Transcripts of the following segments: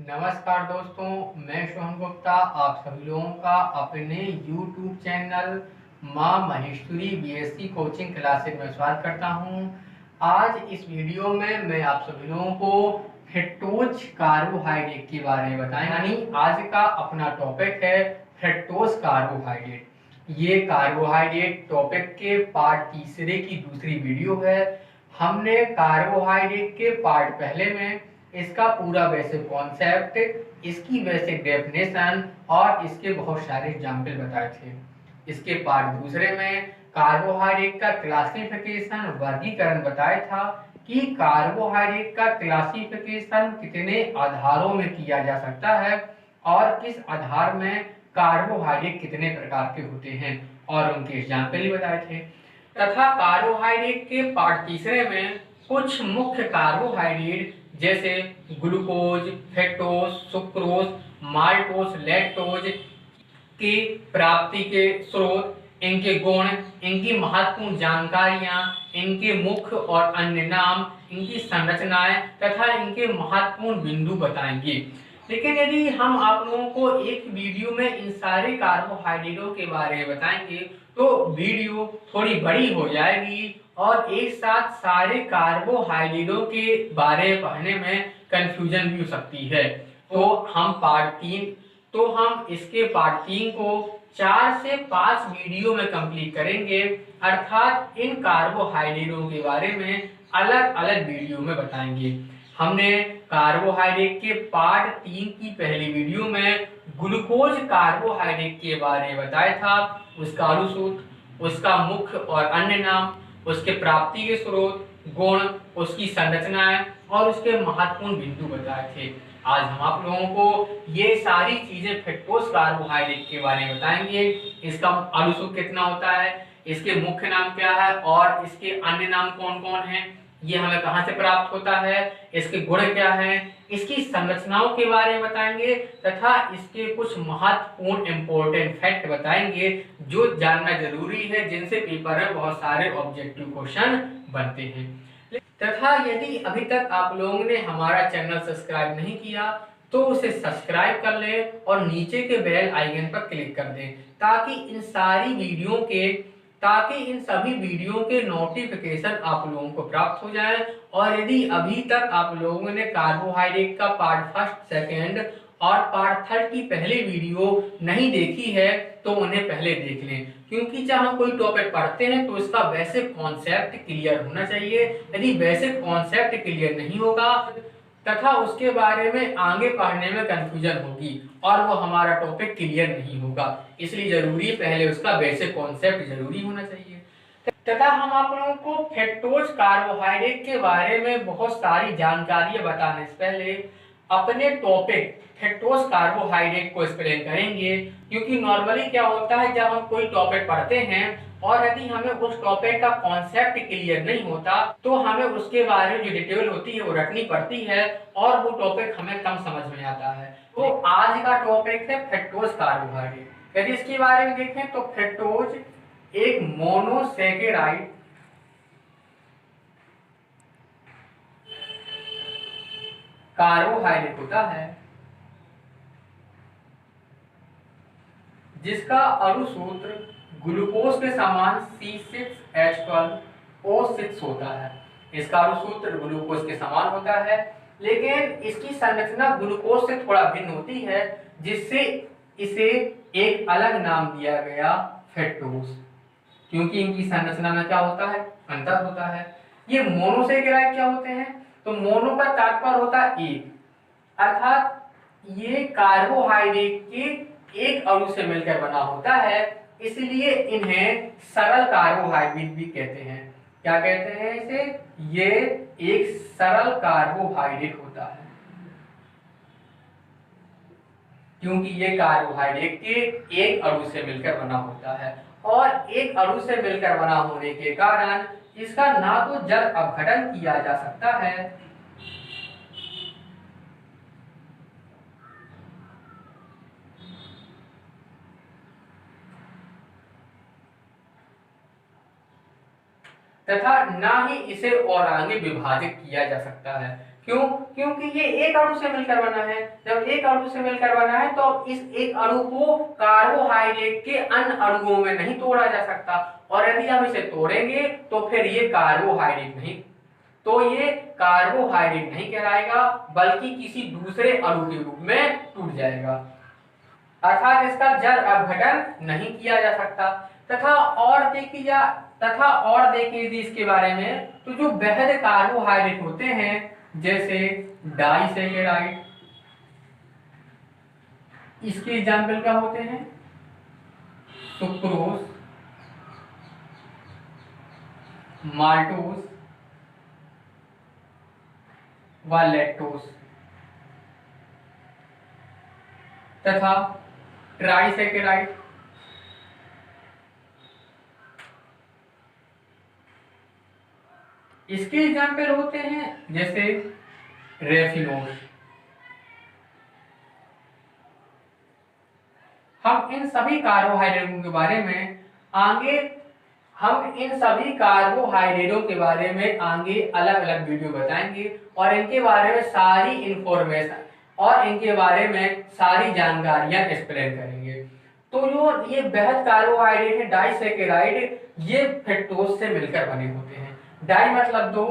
नमस्कार दोस्तों, मैं सोहन गुप्ता आप सभी लोगों का अपने YouTube चैनल माँ महेश्वरी बीएससी कोचिंग क्लासेस में स्वागत करता हूँ। आज इस वीडियो में मैं आप सभी लोगों को फ्रक्टोज कार्बोहाइड्रेट के बारे में बताएंगे। यानी आज का अपना टॉपिक है फ्रक्टोज कार्बोहाइड्रेट। ये कार्बोहाइड्रेट टॉपिक के पार्ट तीसरे की दूसरी वीडियो है। हमने कार्बोहाइड्रेट के पार्ट पहले में इसका पूरा बेसिक कॉन्सेप्ट, इसकी बेसिक डेफिनेशन और इसके बहुत सारे एग्जाम्पल बताए थे। इसके पार्ट दूसरे में कार्बोहाइड्रेट का क्लासिफिकेशन, वर्गीकरण बताया था कि कार्बोहाइड्रेट का क्लासिफिकेशन कितने आधारों में किया जा सकता है और किस आधार में कार्बोहाइड्रेट कितने प्रकार के होते हैं और उनके एग्जाम्पल ही बताए थे। तथा कार्बोहाइड्रेट के पार्ट तीसरे में कुछ मुख्य कार्बोहाइड्रेट जैसे glucose, fructose, sucrose, maltose, lactose की प्राप्ति के स्रोत, इनके गुण, इनकी महत्वपूर्ण जानकारियां, इनके मुख्य और अन्य नाम, इनकी संरचनाएं तथा इनके महत्वपूर्ण बिंदु बताएंगे। लेकिन यदि हम आप लोगों को एक वीडियो में इन सारे कार्बोहाइड्रेटों के बारे में बताएंगे तो वीडियो थोड़ी बड़ी हो जाएगी और एक साथ सारे कार्बोहाइड्रेटों के बारे में पढ़ने में कंफ्यूजन भी हो सकती है। तो हम इसके पार्ट 3 को 4 से 5 वीडियो में कंप्लीट करेंगे, अर्थात इन कार्बोहाइड्रेटों के बारे में अलग अलग वीडियो में बताएंगे। हमने कार्बोहाइड्रेट के पार्ट 3 की पहली वीडियो में ग्लूकोज कार्बोहाइड्रेट के बारे में बताया था, उसका अनुसूत्र, उसका मुख्य और अन्य नाम, उसके प्राप्ति के स्रोत, गुण, उसकी संरचनाएं और उसके महत्वपूर्ण बिंदु बताए थे। आज हम आप लोगों को ये सारी चीजें फ्रक्टोज कार्बोहाइड्रेट के बारे में बताएंगे। इसका अनुसूत्र कितना होता है, इसके मुख्य नाम क्या है और इसके अन्य नाम कौन कौन हैं, ये हमें कहां से प्राप्त होता है, इसके गुण क्या हैं, इसकी संरचनाओं के बारे में बताएंगे तथा इसके कुछ महत्वपूर्ण इंपॉर्टेंट फैक्ट बताएंगे जो जानना जरूरी है, जिनसे पेपर में बहुत सारे ऑब्जेक्टिव क्वेश्चन बनते हैं। तथा यदि अभी तक आप लोगों ने हमारा चैनल सब्सक्राइब नहीं किया तो उसे सब्सक्राइब कर लें और नीचे के बेल आइकन पर क्लिक कर दें ताकि इन सभी वीडियो के नोटिफिकेशन आप लोगों को प्राप्त हो जाए। और यदि अभी तक आप लोगों ने कार्बोहाइड्रेट का पार्ट फर्स्ट, सेकेंड और पार्ट थर्ड की पहली वीडियो नहीं देखी है तो उन्हें पहले देख लें, क्योंकि जब हम कोई टॉपिक पढ़ते हैं तो इसका बेसिक कॉन्सेप्ट क्लियर होना चाहिए। यदि बेसिक कॉन्सेप्ट क्लियर नहीं होगा तथा उसके बारे में आगे पढ़ने में कंफ्यूजन होगी और वो हमारा टॉपिक क्लियर नहीं होगा, इसलिए जरूरी पहले उसका बेसिक कॉन्सेप्ट जरूरी होना चाहिए। तथा हम आप लोगों को फ्रक्टोज कार्बोहाइड्रेट के बारे में बहुत सारी जानकारियां बताने से पहले अपने टॉपिक फ्रक्टोज कार्बोहाइड्रेट को एक्सप्लेन करेंगे, क्योंकि नॉर्मली क्या होता है जब हम कोई टॉपिक पढ़ते हैं और यदि हमें उस टॉपिक का कॉन्सेप्ट क्लियर नहीं होता तो हमें उसके बारे में जो डिटेल होती है वो रखनी पड़ती है और वो टॉपिक हमें कम समझ में आता है। तो आज का टॉपिक है फ्रक्टोज कार्बोहाइड्रेट। यदि इसके बारे में देखें तो फ्रक्टोज एक मोनोसैकेराइड कार्बोहाइड्रेट होता है जिसका अनुसूत्र ग्लूकोज के समान C6H12O6 होता है। इसका अनुसूत्र ग्लूकोज के समान होता है, लेकिन इसकी संरचना ग्लूकोज से थोड़ा भिन्न होती है, जिससे इसे एक अलग नाम दिया गया फ्रक्टोज, क्योंकि इनकी संरचना में क्या होता है, अंतर होता है। ये मोनोसैकेराइड क्या होते हैं, तो मोनो का तात्पर्य होता है एक, अर्थात ये कार्बोहाइड्रेट के एक अणु से मिलकर बना होता है, इसलिए इन्हें सरल कार्बोहाइड्रेट भी कहते हैं। क्या कहते हैं इसे, ये एक सरल कार्बोहाइड्रेट होता है क्योंकि ये कार्बोहाइड्रेट के एक अणु से मिलकर बना होता है और एक अणु से मिलकर बना होने के कारण इसका ना तो जल अपघटन किया जा सकता है तथा ना ही इसे और आगे विभाजित किया जा सकता है। क्यों? क्योंकि ये एक अणु से मिलकर बना है। जब एक अणु से मिलकर बना है तो इस एक अणु को कार्बोहाइड्रेट के अन्य अणुओं में नहीं तोड़ा जा सकता, और यदि हम इसे तोड़ेंगे तो फिर ये कार्बोहाइड्रेट नहीं कहलाएगा, बल्कि किसी दूसरे अणु के रूप में टूट जाएगा, अर्थात इसका जल अपघटन नहीं किया जा सकता। तथा और देखिए यदि इसके बारे में, तो जो वहद कार्बोहाइड्रेट होते हैं जैसे डाइसैकेराइड, इसके एग्जाम्पल क्या होते हैं? सुक्रोज, माल्टोज व लैक्टोज तथा ट्राइसैकेराइड, इसके एग्जाम्पल होते हैं जैसे रेफिनोज। हम इन सभी कार्बोहाइड्रेटों के बारे में आगे अलग अलग वीडियो बताएंगे, और इनके बारे में सारी इंफॉर्मेशन और इनके बारे में सारी जानकारियां एक्सप्लेन करेंगे। तो जो ये बेहद कार्बोहाइड्रेट है डाइसैकेराइड, ये फ्रक्टोज से मिलकर बने होते हैं। डाई मतलब दो,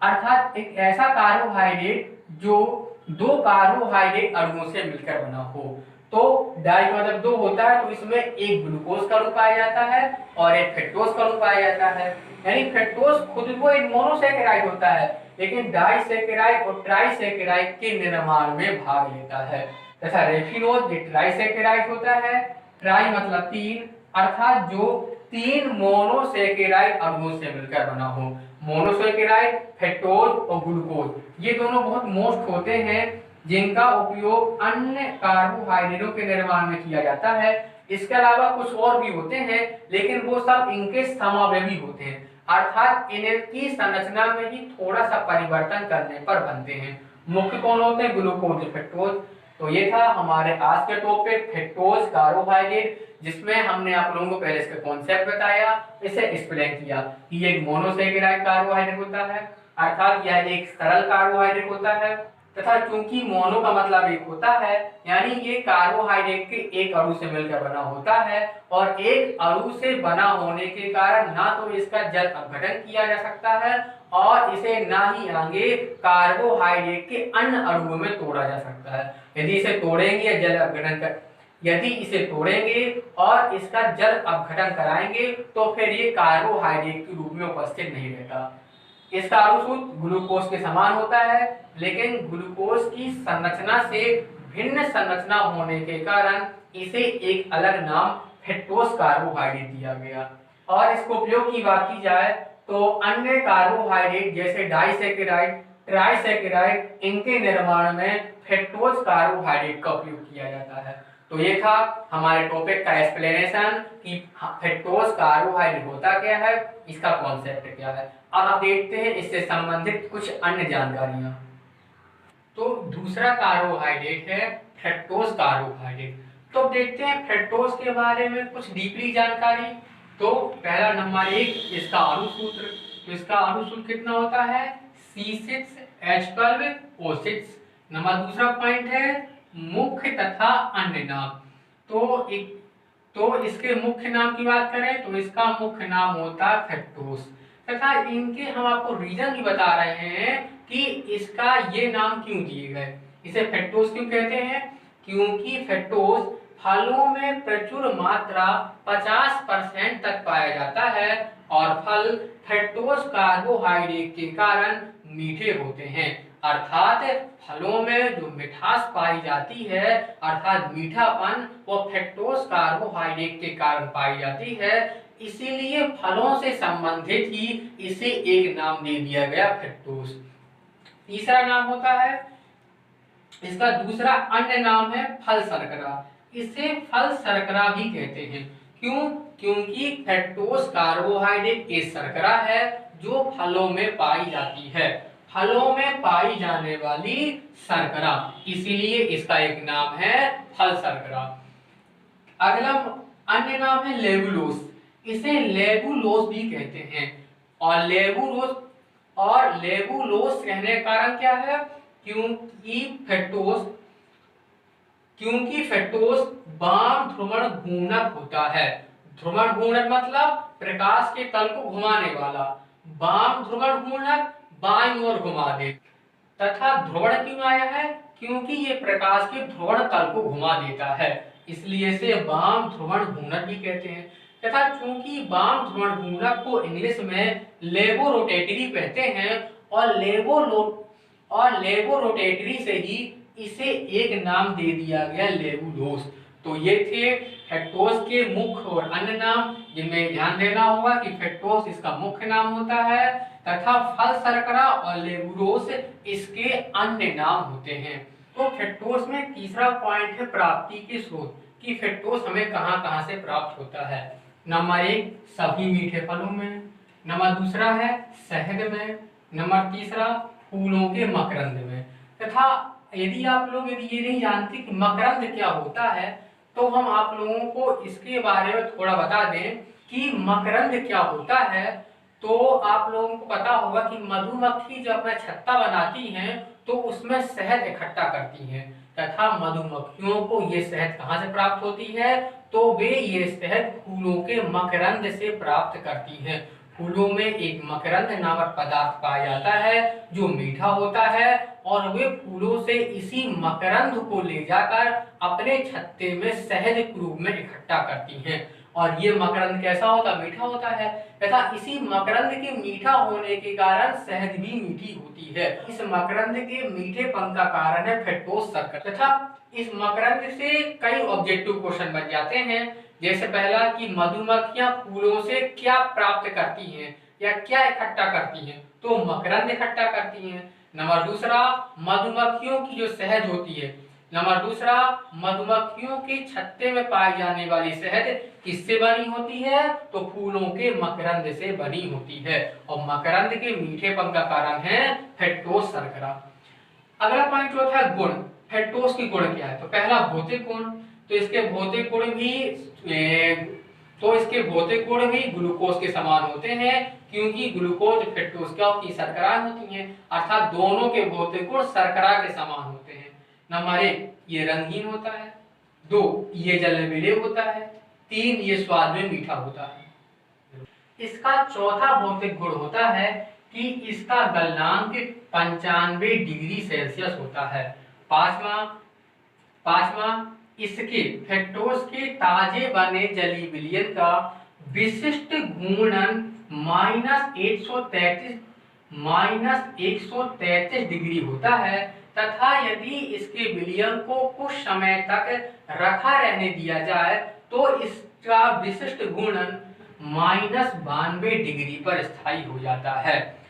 अर्थात एक ऐसा कार्बोहाइड्रेट जो दो कार्बोहाइड्रेट अणुओं से मिलकर बना हो। तो डाई मतलब दो होता है, तो इसमें एक ग्लूकोज का अणु पाया जाता है और एक फ्रक्टोज का अणु पाया जाता है। यानी फ्रक्टोज खुद वो एक मोनोसैकेराइड होता है, लेकिन डाइसैकेराइड और ट्राइसैकेराइड के निर्माण में भाग लेता है। तथा रेफिनोज ये ट्राइसैकेराइड होता है। ट्राई मतलब तीन, अर्थात जो तीन मोनोसैकेराइड अणुओं से मिलकर बना हो। मोनोसैकेराइड, फ्रक्टोज और ग्लूकोज ये दोनों बहुत मोस्ट होते हैं, जिनका उपयोग अन्य कार्बोहाइड्रेटों के निर्माण में किया जाता है। इसके अलावा कुछ और भी होते हैं, लेकिन वो सब इनके समावेशी होते हैं, अर्थात इनकी संरचना में ही थोड़ा सा परिवर्तन करने पर बनते हैं। मुख्य कौन होते हैं? Glucose, fructose. तो ये था हमारे आज के टॉपिक फ्रक्टोज कार्बोहाइड्रेट, जिसमें हमने आप लोगों को पहले इसका कॉन्सेप्ट बताया, इसे एक्सप्लेन किया कि ये एक मोनोसैकेराइड कार्बोहाइड्रेट होता है, अर्थात यह एक सरल कार्बोहाइड्रेट होता है। तथा चूंकि मोनो का मतलब एक होता है, यानी ये कार्बोहाइड्रेट के एक अणु से मिलकर बना होता है, और एक अणु से बना होने के कारण ना तो इसका जल अपघटन किया जा सकता है और इसे ना ही आगे कार्बोहाइड्रेट के अन्य अणुओं में तोड़ा जा सकता है। यदि इसे तोड़ेंगे और इसका जल अपघटन कराएंगे तो फिर ये कार्बोहाइड्रेट के रूप में उपस्थित नहीं रहता। इसका अणु सूत्र ग्लूकोज के समान होता है, लेकिन ग्लूकोज की संरचना से भिन्न संरचना होने के कारण इसे एक अलग नाम फ्रक्टोज कार्बोहाइड्रेट दिया गया। और इसको उपयोग की बात की जाए तो अन्य कार्बोहाइड्रेट जैसे डाइसैकेराइड, ट्राइसैकेराइड, इनके निर्माण में फ्रक्टोज कार्बोहाइड्रेट का उपयोग किया जाता है। तो ये था हमारे टॉपिक का एक्सप्लेनेशन कि फ्रक्टोज कार्बोहाइड्रेट होता क्या है, इसका कॉन्सेप्ट क्या है। अब आप देखते हैं इससे संबंधित कुछ अन्य जानकारियां। तो दूसरा कार्बोहाइड्रेट है फ्रक्टोज कार्बोहाइड्रेट। तो देखते हैं फ्रक्टोज के बारे में कुछ डीपली जानकारी। तो पहला नंबर एक, इसका अणु सूत्र। तो इसका अणु सूत्र कितना होता है? C6H12O6। नंबर दूसरा पॉइंट है मुख्य तथा अन्य नाम। तो इसके मुख्य नाम की बात करें तो इसका मुख्य नाम होता है फ्रक्टोज, तथा इनके हम आपको रीजन भी बता रहे हैं कि इसका ये नाम क्यों दिए गए, इसे फ्रक्टोज क्यों कहते हैं। क्योंकि फ्रक्टोज फलों में प्रचुर मात्रा 50% तक पाया जाता है, और फल फ्रक्टोज कार्बोहाइड्रेट के कारण मीठे होते हैं, अर्थात फलों में जो मिठास पाई जाती है अर्थात मीठापन वो फ्रक्टोज कार्बोहाइड्रेट के कारण पाई जाती है। इसीलिए फलों से संबंधित ही इसे एक नाम दे दिया गया फ्रक्टोज। तीसरा नाम होता है, इसका दूसरा अन्य नाम है फल शर्करा। इसे फल शर्करा भी कहते हैं। क्यों? क्योंकि फ्रक्टोज कार्बोहाइड्रेट एक शर्करा है जो फलों में पाई जाती है, फलों में पाई जाने वाली शर्करा, इसीलिए इसका एक नाम है फल शर्करा। अगला अन्य नाम है लेबुलोज। इसे लेबुलोज भी कहते हैं। और लेबुलोज कहने का कारण क्या है? क्योंकि फ्रक्टोज वाम ध्रुवण घूर्णक होता है। ध्रुवण घूर्णक मतलब प्रकाश के तल को घुमाने वाला। वाम ध्रुवण घूर्णक बाईं ओर घुमा दे। तथा ध्रुवण क्यों आया है? क्योंकि ये प्रकाश के ध्रुवण तल को घुमा देता है, इसलिए इसे वाम ध्रुवण घूर्णक भी कहते हैं। तथा चूंकि वाम ध्रुवण घूर्णक को इंग्लिश में लेबोरोटेटरी कहते हैं और लेबोरोटेटरी से ही इसे एक नाम दे दिया गया लेबुलोज। तो ये थे फ्रक्टोज के मुख्य और अन्य नाम, जिनमें ध्यान देना होगा कि फ्रक्टोज इसका मुख्य नाम होता है तथा फल शर्करा और लेबुलोज इसके अन्य नाम होते हैं। तो फ्रक्टोज में तीसरा पॉइंट है प्राप्ति के स्रोत, कि फ्रक्टोज हमें कहां-कहां से प्राप्त होता है। नंबर 1 सभी मीठे फलों में, नंबर दूसरा है शहद में, नंबर तीसरा फूलों के मकरंद में। तथा यदि आप लोग ये नहीं जानते कि मकरंद क्या होता है, तो हम आप लोगों को इसके बारे में थोड़ा बता दें कि मकरंद क्या होता है। तो आप लोगों को पता होगा कि मधुमक्खी जब अपना छत्ता बनाती हैं तो उसमें शहद इकट्ठा करती हैं, तथा मधुमक्खियों को ये शहद कहाँ से प्राप्त होती है? तो वे ये शहद फूलों के मकरंद से प्राप्त करती हैं। फूलों में एक मकरंद नामक पदार्थ पाया जाता है जो मीठा होता है, और वे फूलों से इसी मकरंद को ले जाकर अपने छत्ते में शहद के रूप में इकट्ठा करती हैं। और ये मकरंद कैसा होता? मीठा होता है। तथा इसी मकरंद के मीठा होने के कारण शहद भी मीठी होती है। इस मकरंद के मीठेपन का कारण है फ्रक्टोज शर्करा। तथा इस मकरंद से कई ऑब्जेक्टिव क्वेश्चन बन जाते हैं, जैसे पहला कि मधुमक्खियां फूलों से क्या प्राप्त करती हैं या क्या इकट्ठा करती हैं? तो मकरंद इकट्ठा करती हैं। नंबर दूसरा, मधुमक्खियों की जो शहद होती है। नंबर दूसरा, मधुमक्खियों के छत्ते में पाई जाने वाली शहद किससे बनी होती है? तो फूलों के मकरंद से बनी होती है, और मकरंद के मीठेपन का कारण है फ्रक्टोज शर्करा। अगला पॉइंट जो था गुण, फ्रक्टोज की गुण क्या है? तो पहला भौतिक गुण, तो इसके भौतिक गुण भी ग्लूकोज के समान होते हैं, क्योंकि ग्लूकोज फ्रक्टोज क्या होती है? शर्करा होती हैं, अर्थात दोनों के भौतिक गुण शर्करा के समान होते हैं। नंबर 1 ये रंगीन होता है, 2 ये जलबेले होता है, 3 ये स्वाद में मीठा होता है। इसका चौथा भौतिक गुण होता है कि इसका गलनांक 95 डिग्री सेल्सियस होता है। पांचवा इसके फ्रक्टोज के ताजे बने जली विलयन का विशिष्ट घूर्णन -133 डिग्री होता है, तथा यदि इसके विलयन को कुछ समय तक रखा रहने दिया जाए तो इसका विशिष्ट घूर्णन -92 डिग्री पर स्थायी हो जाता है।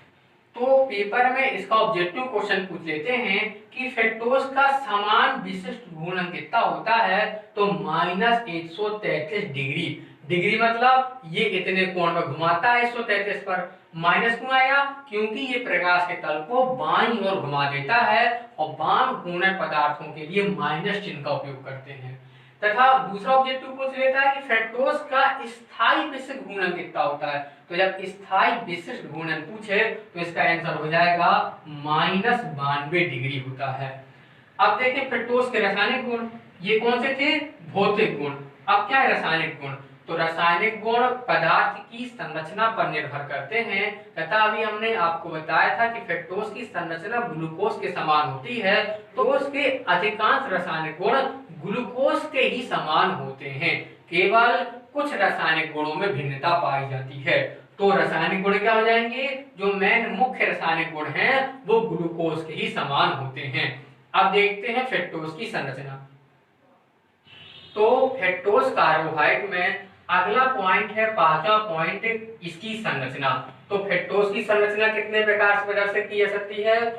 तो पेपर में इसका ऑब्जेक्टिव क्वेश्चन पूछ लेते हैं कि फ्रक्टोज का समान विशिष्ट घूर्णन कितना होता है? तो -133 डिग्री। डिग्री मतलब ये इतने कोण में घुमाता है 133 पर। माइनस क्यों आया? क्योंकि ये प्रकाश के तल को बाईं ओर घुमा देता है, और वाम घूर्णक पदार्थों के लिए माइनस चिन्ह का उपयोग करते हैं। तथा दूसरा ऑब्जेक्टिव पूछ लेता है कि फ्रक्टोज का स्थायी विशिष्ट घूर्णन कितना होता है। तो जब स्थायी विशिष्ट घूर्णन पूछे तो इसका आंसर हो जाएगा -92 डिग्री होता है। अब देखिए फ्रक्टोज के रासायनिक गुण, ये कौन से थे? भौतिक गुण। अब क्या है रासायनिक गुण? तो रासायनिक गुण पदार्थ की संरचना पर निर्भर करते हैं, तथा अभी हमने आपको बताया था कि फ्रक्टोज की संरचना ग्लूकोज के समान होती है, तो उसके अधिकांश रासायनिक गुण ग्लूकोज के ही समान होते हैं, केवल कुछ रासायनिक गुणों में भिन्नता पाई जाती है। तो रासायनिक गुण क्या हो जाएंगे? जो मेन मुख्य रासायनिक गुण हैं वो ग्लूकोज के ही समान होते हैं। अब देखते हैं फ्रक्टोज की संरचना। तो फ्रक्टोज कार्बोहाइड्रेट में अगला पॉइंट है, पांचवा पॉइंट, इसकी संरचना। तो फ्रक्टोज की संरचना कितने प्रकार से प्रदर्शित की जा सकती है?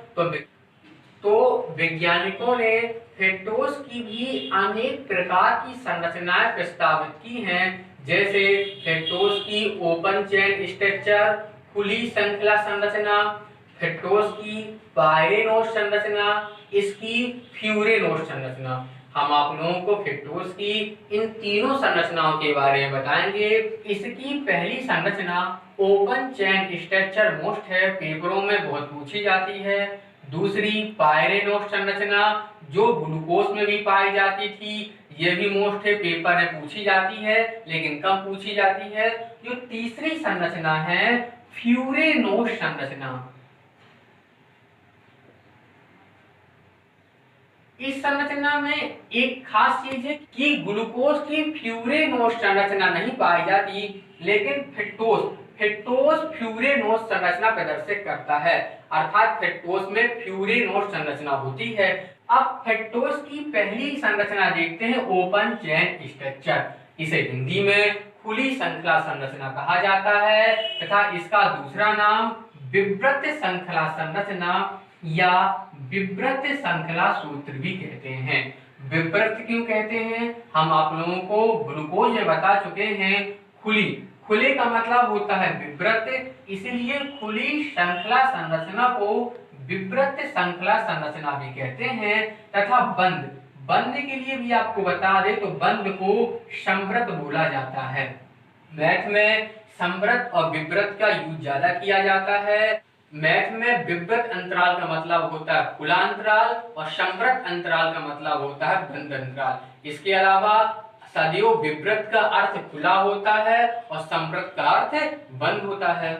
तो वैज्ञानिकों ने फ्रक्टोज की भी अनेक प्रकार की संरचनाएं प्रस्तावित की हैं, जैसे फ्रक्टोज की ओपन चेन स्ट्रक्चर, खुली श्रृंखला संरचना, फ्रक्टोज की पायरेनोज संरचना, इसकी फ्यूरेनोज संरचना। हम आप लोगों को फ्रक्टोज की इन तीनों संरचनाओं के बारे में बताएंगे। इसकी पहली संरचना ओपन चेन स्ट्रक्चर मोस्ट है, पेपरों में बहुत पूछी जाती है। दूसरी पायरेनोस संरचना जो ग्लूकोज में भी पाई जाती थी, ये भी मोस्ट है पेपर में पूछी जाती है लेकिन कम पूछी जाती है। जो तीसरी संरचना है फ्यूरेनोस संरचना। इस संरचना में एक खास चीज है कि ग्लूकोज की फ्यूरेनोस संरचना नहीं पाई जाती, लेकिन फ्रक्टोज फ्यूरेनोस संरचना प्रदर्शित करता है, अर्थात फ्रक्टोज में फ्यूरेनोस संरचना होती है। अब फ्रक्टोज की पहली संरचना देखते हैं, ओपन चेन स्ट्रक्चर। इसे हिंदी में खुली श्रृंखला संरचना कहा जाता है तथा इसका दूसरा नाम विवृत श्रृंखला संरचना या विवृत श्रृंखला सूत्र भी कहते हैं। विवृत क्यों कहते हैं, हम आप लोगों को ग्लूकोज में बता चुके हैं। खुले का मतलब होता है विवृत, इसलिए खुली श्रृंखला संरचना को विवृत श्रृंखला संरचना भी कहते हैं। तथा बंद के लिए भी आपको बता दे तो बंद को संवृत बोला जाता है। मैथ में संवृत और विवृत का यूज ज्यादा किया जाता है। मैथ में विवृत अंतराल का मतलब होता है खुला अंतराल और संवृत अंतराल का मतलब होता है बंद अंतराल। इसके अलावा सदैव विवृत का अर्थ खुला होता है और संवृत का अर्थ बंद होता है।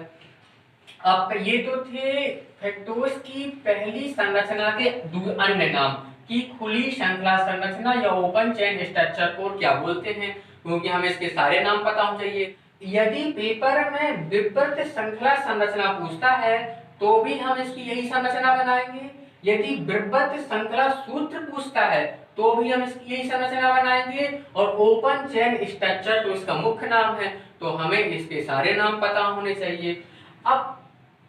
अब ये तो थे फ्रक्टोज की पहली संरचना के अन्य नाम कि खुली श्रृंखला संरचना या ओपन चेन स्ट्रक्चर को क्या बोलते हैं, क्योंकि हमें इसके सारे नाम पता होने चाहिए। यदि पेपर में विवृत श्रृंखला संरचना पूछता है तो भी हम इसकी यही संरचना बनाएंगे। यदि विवृत श्रृंखला सूत्र पूछता है तो भी हम इसकी यही संरचना बनाएंगे। और ओपन चेन स्ट्रक्चर तो इसका मुख्य नाम है, तो हमें इसके सारे नाम पता होने चाहिए। अब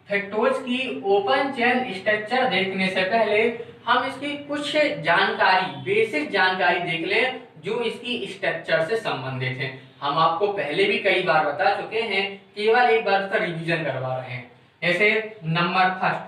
फ्रक्टोज की ओपन चेन स्ट्रक्चर देखने से पहले हम इसकी कुछ जानकारी, बेसिक जानकारी देख लें जो इसकी स्ट्रक्चर से संबंधित है। हम आपको पहले भी कई बार बता चुके हैं, केवल एक बार उसका रिवीजन करवा रहे हैं। जैसे नंबर फर्स्ट,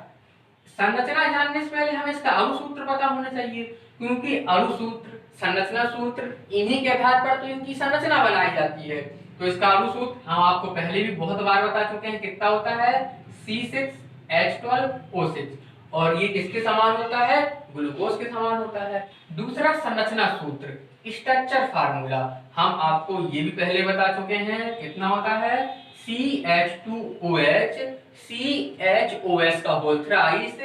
संरचना जानने से पहले हमें इसका अणुसूत्र पता होना चाहिए, क्योंकि अणुसूत्र, संरचना सूत्र, इन्हीं के आधार पर तो इनकी संरचना बनाई जाती है। तो इसका अणुसूत्र हम आपको पहले भी बहुत बार बता चुके हैं, कितना होता है C6H12O6, और ये किसके समान होता है, ग्लूकोज के समान होता है। दूसरा संरचना सूत्र, स्ट्रक्चर फार्मूला, हम आपको ये भी पहले बता चुके हैं, कितना होता है CH2OH, CHOS का होल थ्राइस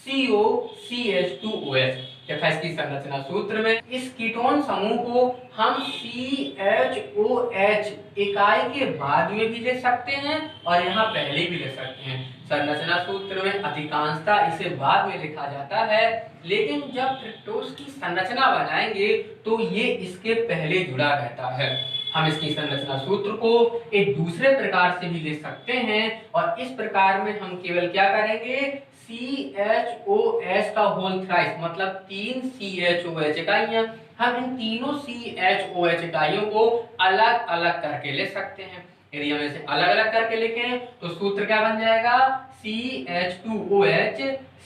COCH2OH तथा इसकी संरचना सूत्र में इस कीटोन समूह को हम CHOH इकाई के बाद में भी ले सकते हैं और यहाँ पहले भी ले सकते हैं। संरचना सूत्र में अधिकांशतः इसे बाद में लिखा जाता है, लेकिन जब फ्रक्टोज की संरचना बनाएंगे तो ये इसके पहले जुड़ा रहता है। हम इसकी संरचना सूत्र को एक दूसरे प्रकार से भी ले सकते हैं और इस प्रकार में हम केवल क्या करेंगे, CHOS का होल थ्राइस मतलब 3 CHOH इकाइयां, हम इन तीनों CHOH इकाइयों को अलग अलग करके ले सकते हैं। यदि हम इसे अलग अलग करके लिखें तो सूत्र क्या बन जाएगा, CH2OH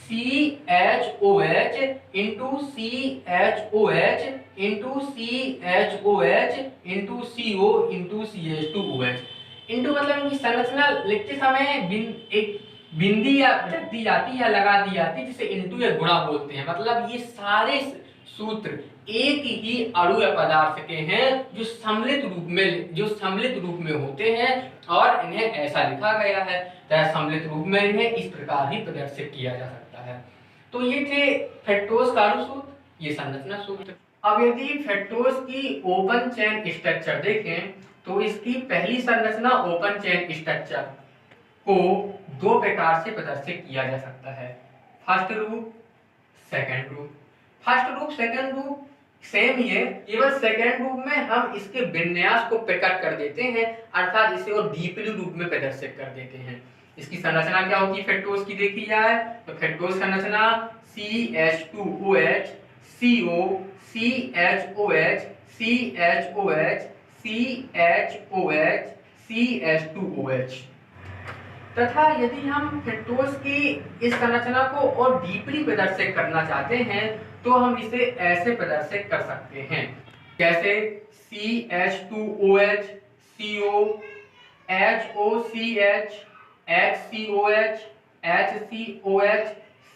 CHOH into CHOH into CHOH into CO into CH2OH। Into मतलब इनकी संरचना लिखते समय एक बिंदी या रख दी जाती है, लगा दी जाती है, जिसे इंटू या गुणा बोलते हैं। मतलब ये सारे सूत्र एक ही अणु या पदार्थ के हैं जो सम्मिलित रूप में होते हैं और इन्हें ऐसा लिखा गया है। सम्मिलित रूप में इन्हें इस प्रकार भी प्रदर्शित किया जा सकता है। तो ये थे फ्रक्टोज का अणु सूत्र, ये संरचना सूत्र। अब यदि फ्रक्टोज की ओपन चेन स्ट्रक्चर देखें तो इसकी पहली संरचना ओपन चेन स्ट्रक्चर को दो प्रकार से प्रदर्शित किया जा सकता है, फर्स्ट रूप, सेकंड रूप। फर्स्ट रूप सेकंड रूप सेम ही है, केवल सेकंड रूप में हम इसके विन्यास को प्रकट कर देते हैं, अर्थात इसे और डीपली रूप में प्रदर्शित कर देते हैं। इसकी संरचना क्या होती है फ्रक्टोज की देखी जाए तो फ्रक्टोज संरचना CH2OH CO CHOH CHOH CHOH CH2OH। तथा यदि हम फ्रक्टोज की इस संरचना को और डीपली प्रदर्शित करना चाहते हैं तो हम इसे ऐसे प्रदर्शित कर सकते हैं, जैसे CH2OH CO HOCH HCOH HCOH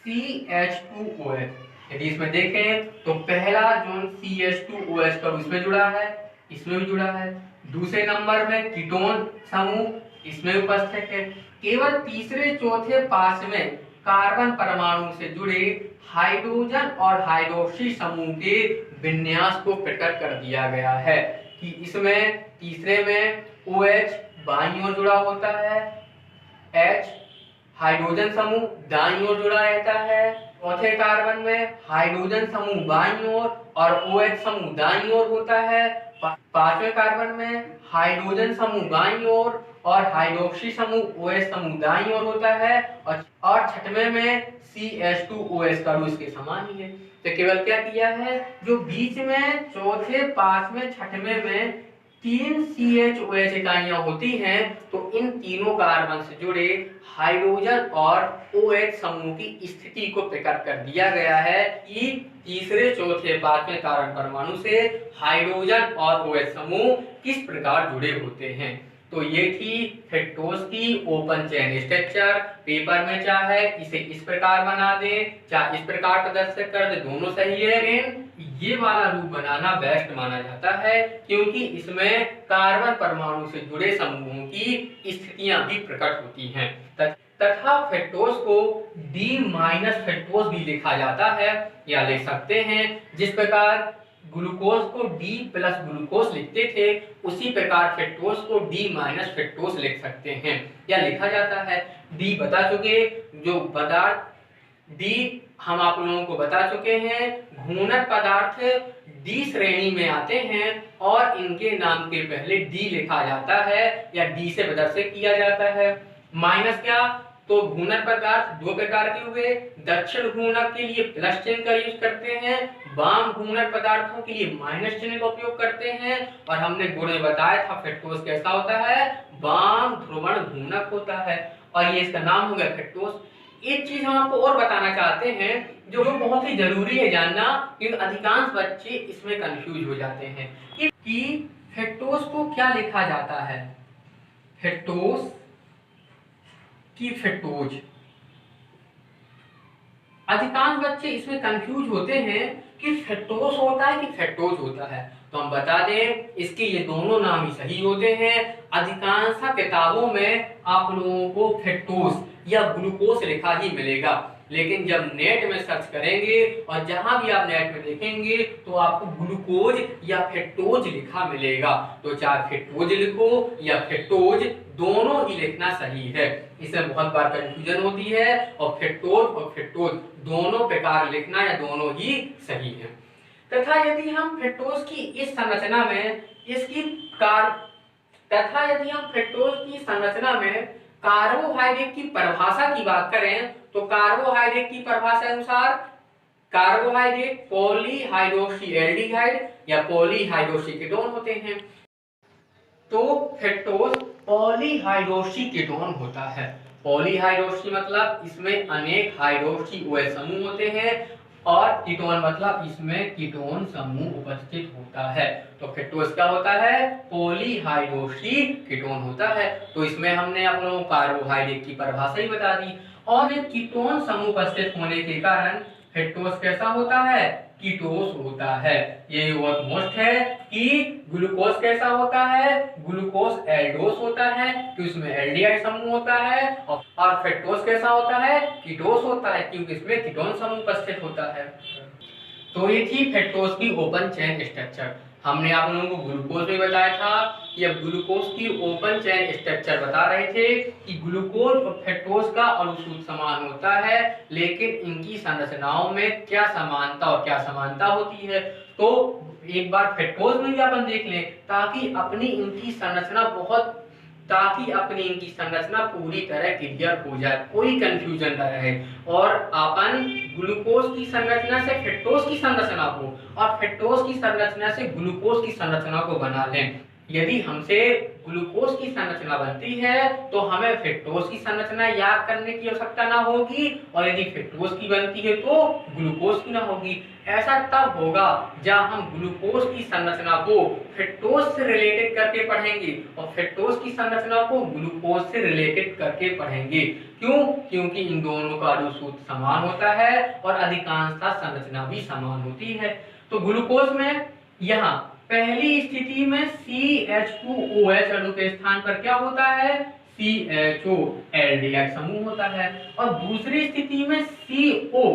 CH2OH। यदि इसमें देखें तो पहला जोन CH2OH का इसमें जुड़ा है, इसमें भी जुड़ा है। दूसरे नंबर में कीटोन समूह इसमें उपस्थित है। केवल तीसरे चौथे पास में कार्बन परमाणु से जुड़े हाइड्रोजन और हाइड्रोक्सी समूह के विन्यास को प्रकट कर दिया गया है कि इसमें तीसरे में OH बाईं ओर जुड़ा होता है, H हाइड्रोजन समूह दाईं ओर जुड़ा रहता है। चौथे कार्बन में हाइड्रोजन समूह बाईं ओर और OH समूह दाईं ओर होता है। पांचवें कार्बन में हाइड्रोजन समूह बाईं ओर और हाइड्रोक्सी समूह OH समूह दाईं ओर होता है और छठवें में CH2OH का इसके समान ही है। तो केवल क्या किया है, जो बीच में चौथे पांचवें छठवें में 3 CH-OH इकाइयां होती हैं, तो इन तीनों कार्बन से जुड़े हाइड्रोजन और OH समूह की स्थिति को प्रकट कर दिया गया है कि तीसरे चौथे पांचवें कार्बन परमाणु से हाइड्रोजन और OH समूह किस प्रकार जुड़े होते हैं। तो ये थी फ्रक्टोज की ओपन चेन स्ट्रक्चर। पेपर में चाहे इसे इस प्रकार बना दे, चाहे इस प्रकार प्रदर्शित कर दे, दोनों सही है। लेकिन ये वाला रूप बनाना बेस्ट माना जाता है क्योंकि इसमें कार्बन परमाणु से जुड़े समूहों की स्थितियां भी प्रकट होती हैं। तथा फ्रक्टोज को D- फ्रक्टोज भी लिखा जाता है या लिख सकते हैं। जिस प्रकार ग्लूकोज को D+ ग्लूकोज लिखते थे, उसी प्रकार फ्रक्टोज को D- फ्रक्टोज लिख सकते हैं या लिखा जाता है। D बता चुके, जो पदार्थ D हम आप लोगों को बता चुके हैं, घूर्णक पदार्थ D श्रेणी में आते हैं और इनके नाम के पहले D लिखा जाता है या D से प्रदर्शित किया जाता है। माइनस क्या, तो घूर्णक पदार्थ दो प्रकार के हुए, दक्षिण घूर्णक के लिए प्लस चिन्ह का यूज करते हैं, वाम घूर्णक पदार्थों के लिए माइनस चिन्ह का उपयोग करते हैं। और हमने गुण में बताया था फ्रक्टोज कैसा होता है, वाम ध्रुवण घूर्णक होता है और ये इसका नाम हो गया फ्रक्टोज। एक चीज हम आपको और बताना चाहते हैं जो बहुत ही जरूरी है जानना, क्योंकि अधिकांश बच्चे इसमें कंफ्यूज हो जाते हैं कि फ्रक्टोज को क्या लिखा जाता है। फ्रक्टोज की फ्रक्टोज, अधिकांश बच्चे इसमें कंफ्यूज होते हैं कि फ्रक्टोज होता है कि फ्रक्टोज होता है। तो हम बता दें, इसके ये दोनों नाम ही सही होते हैं। अधिकांश किताबों में आप लोगों को फ्रक्टोज या ग्लूकोज लिखा ही मिलेगा, लेकिन जब नेट में सर्च करेंगे और जहां भी आप नेट में देखेंगे तो आपको ग्लूकोज या फ्रक्टोज लिखा मिलेगा। तो चाहे फ्रक्टोज लिखो या फ्रक्टोज, दोनों ही लिखना सही है। इसमें बहुत बार कंफ्यूजन होती है और फ्रक्टोज दोनों प्रकार लिखना या दोनों ही सही है। तथा यदि हम फ्रक्टोज की इस संरचना में कार्बोहाइड्रेट की परिभाषा की बात करें तो कार्बोहाइड्रेट की परिभाषा अनुसार कार्बोहाइड्रेट पॉलीहाइड्रोक्सी एल्डिहाइड या पॉलीहाइड्रोक्सी कीटोन होते हैं। तो फ्रक्टोज पॉलीहाइड्रोक्सी कीटोन होता है। पॉलीहाइड्रोक्सी मतलब इसमें अनेक हाइड्रोक्सी OH समूह होते हैं और कीटोन मतलब इसमें कीटोन समूह उपस्थित होता है। तो फ्रक्टोज क्या होता है, पॉलीहाइड्रोक्सी कीटोन होता है। तो इसमें हमने आप लोगों को कार्बोहाइड्रेट की परिभाषा ही बता दी और ये कीटोन समूह उपस्थित होने के कारण फ्रक्टोज कैसा होता है, कीटोस होता है। ये बहुत मोस्ट है कि ग्लूकोज कैसा होता है, ग्लूकोज एल्डोस होता है क्योंकि इसमें एल्डिहाइड समूह होता है और फ्रक्टोज कैसा होता है, कीटोस होता है क्योंकि इसमें कीटोन समूह उपस्थित होता है। तो ये थी फ्रक्टोज की ओपन चेन स्ट्रक्चर। हमने आप लोगों को ग्लूकोज में बताया था कि अब ग्लूकोज की ओपन चेन स्ट्रक्चर बता रहे थे कि ग्लूकोज और फ्रक्टोज का अनुसूत्र समान होता है, लेकिन इनकी संरचनाओं में क्या समानता और क्या समानता होती है। तो एक बार फ्रक्टोज में भी अपन देख लें ताकि अपनी इनकी संरचना पूरी तरह क्लियर हो जाए, कोई कंफ्यूजन न रहे और अपन ग्लूकोज की संरचना से फ्रक्टोज की संरचना को और फ्रक्टोज की संरचना से ग्लूकोज की संरचना को बना लें। यदि हमसे ग्लूकोज की संरचना बनती है तो हमें फ्रक्टोज की संरचना याद करने की आवश्यकता ना होगी, और यदि फ्रक्टोज की बनती है तो ग्लूकोज की ना होगी। ऐसा तब होगा जब हम ग्लूकोज की संरचना को फ्रक्टोज से रिलेटेड करके पढ़ेंगे और फ्रक्टोज की संरचना को ग्लूकोज से रिलेटेड करके पढ़ेंगे। क्यों? क्योंकि इन दोनों का अणु सूत्र समान होता है और अधिकांशतः संरचना भी समान होती है। तो ग्लूकोज में यहाँ पहली स्थिति में CH2OH अणु के स्थान पर क्या होता है? CHO एल्डिहाइड समूह होता है। और दूसरी स्थिति में CO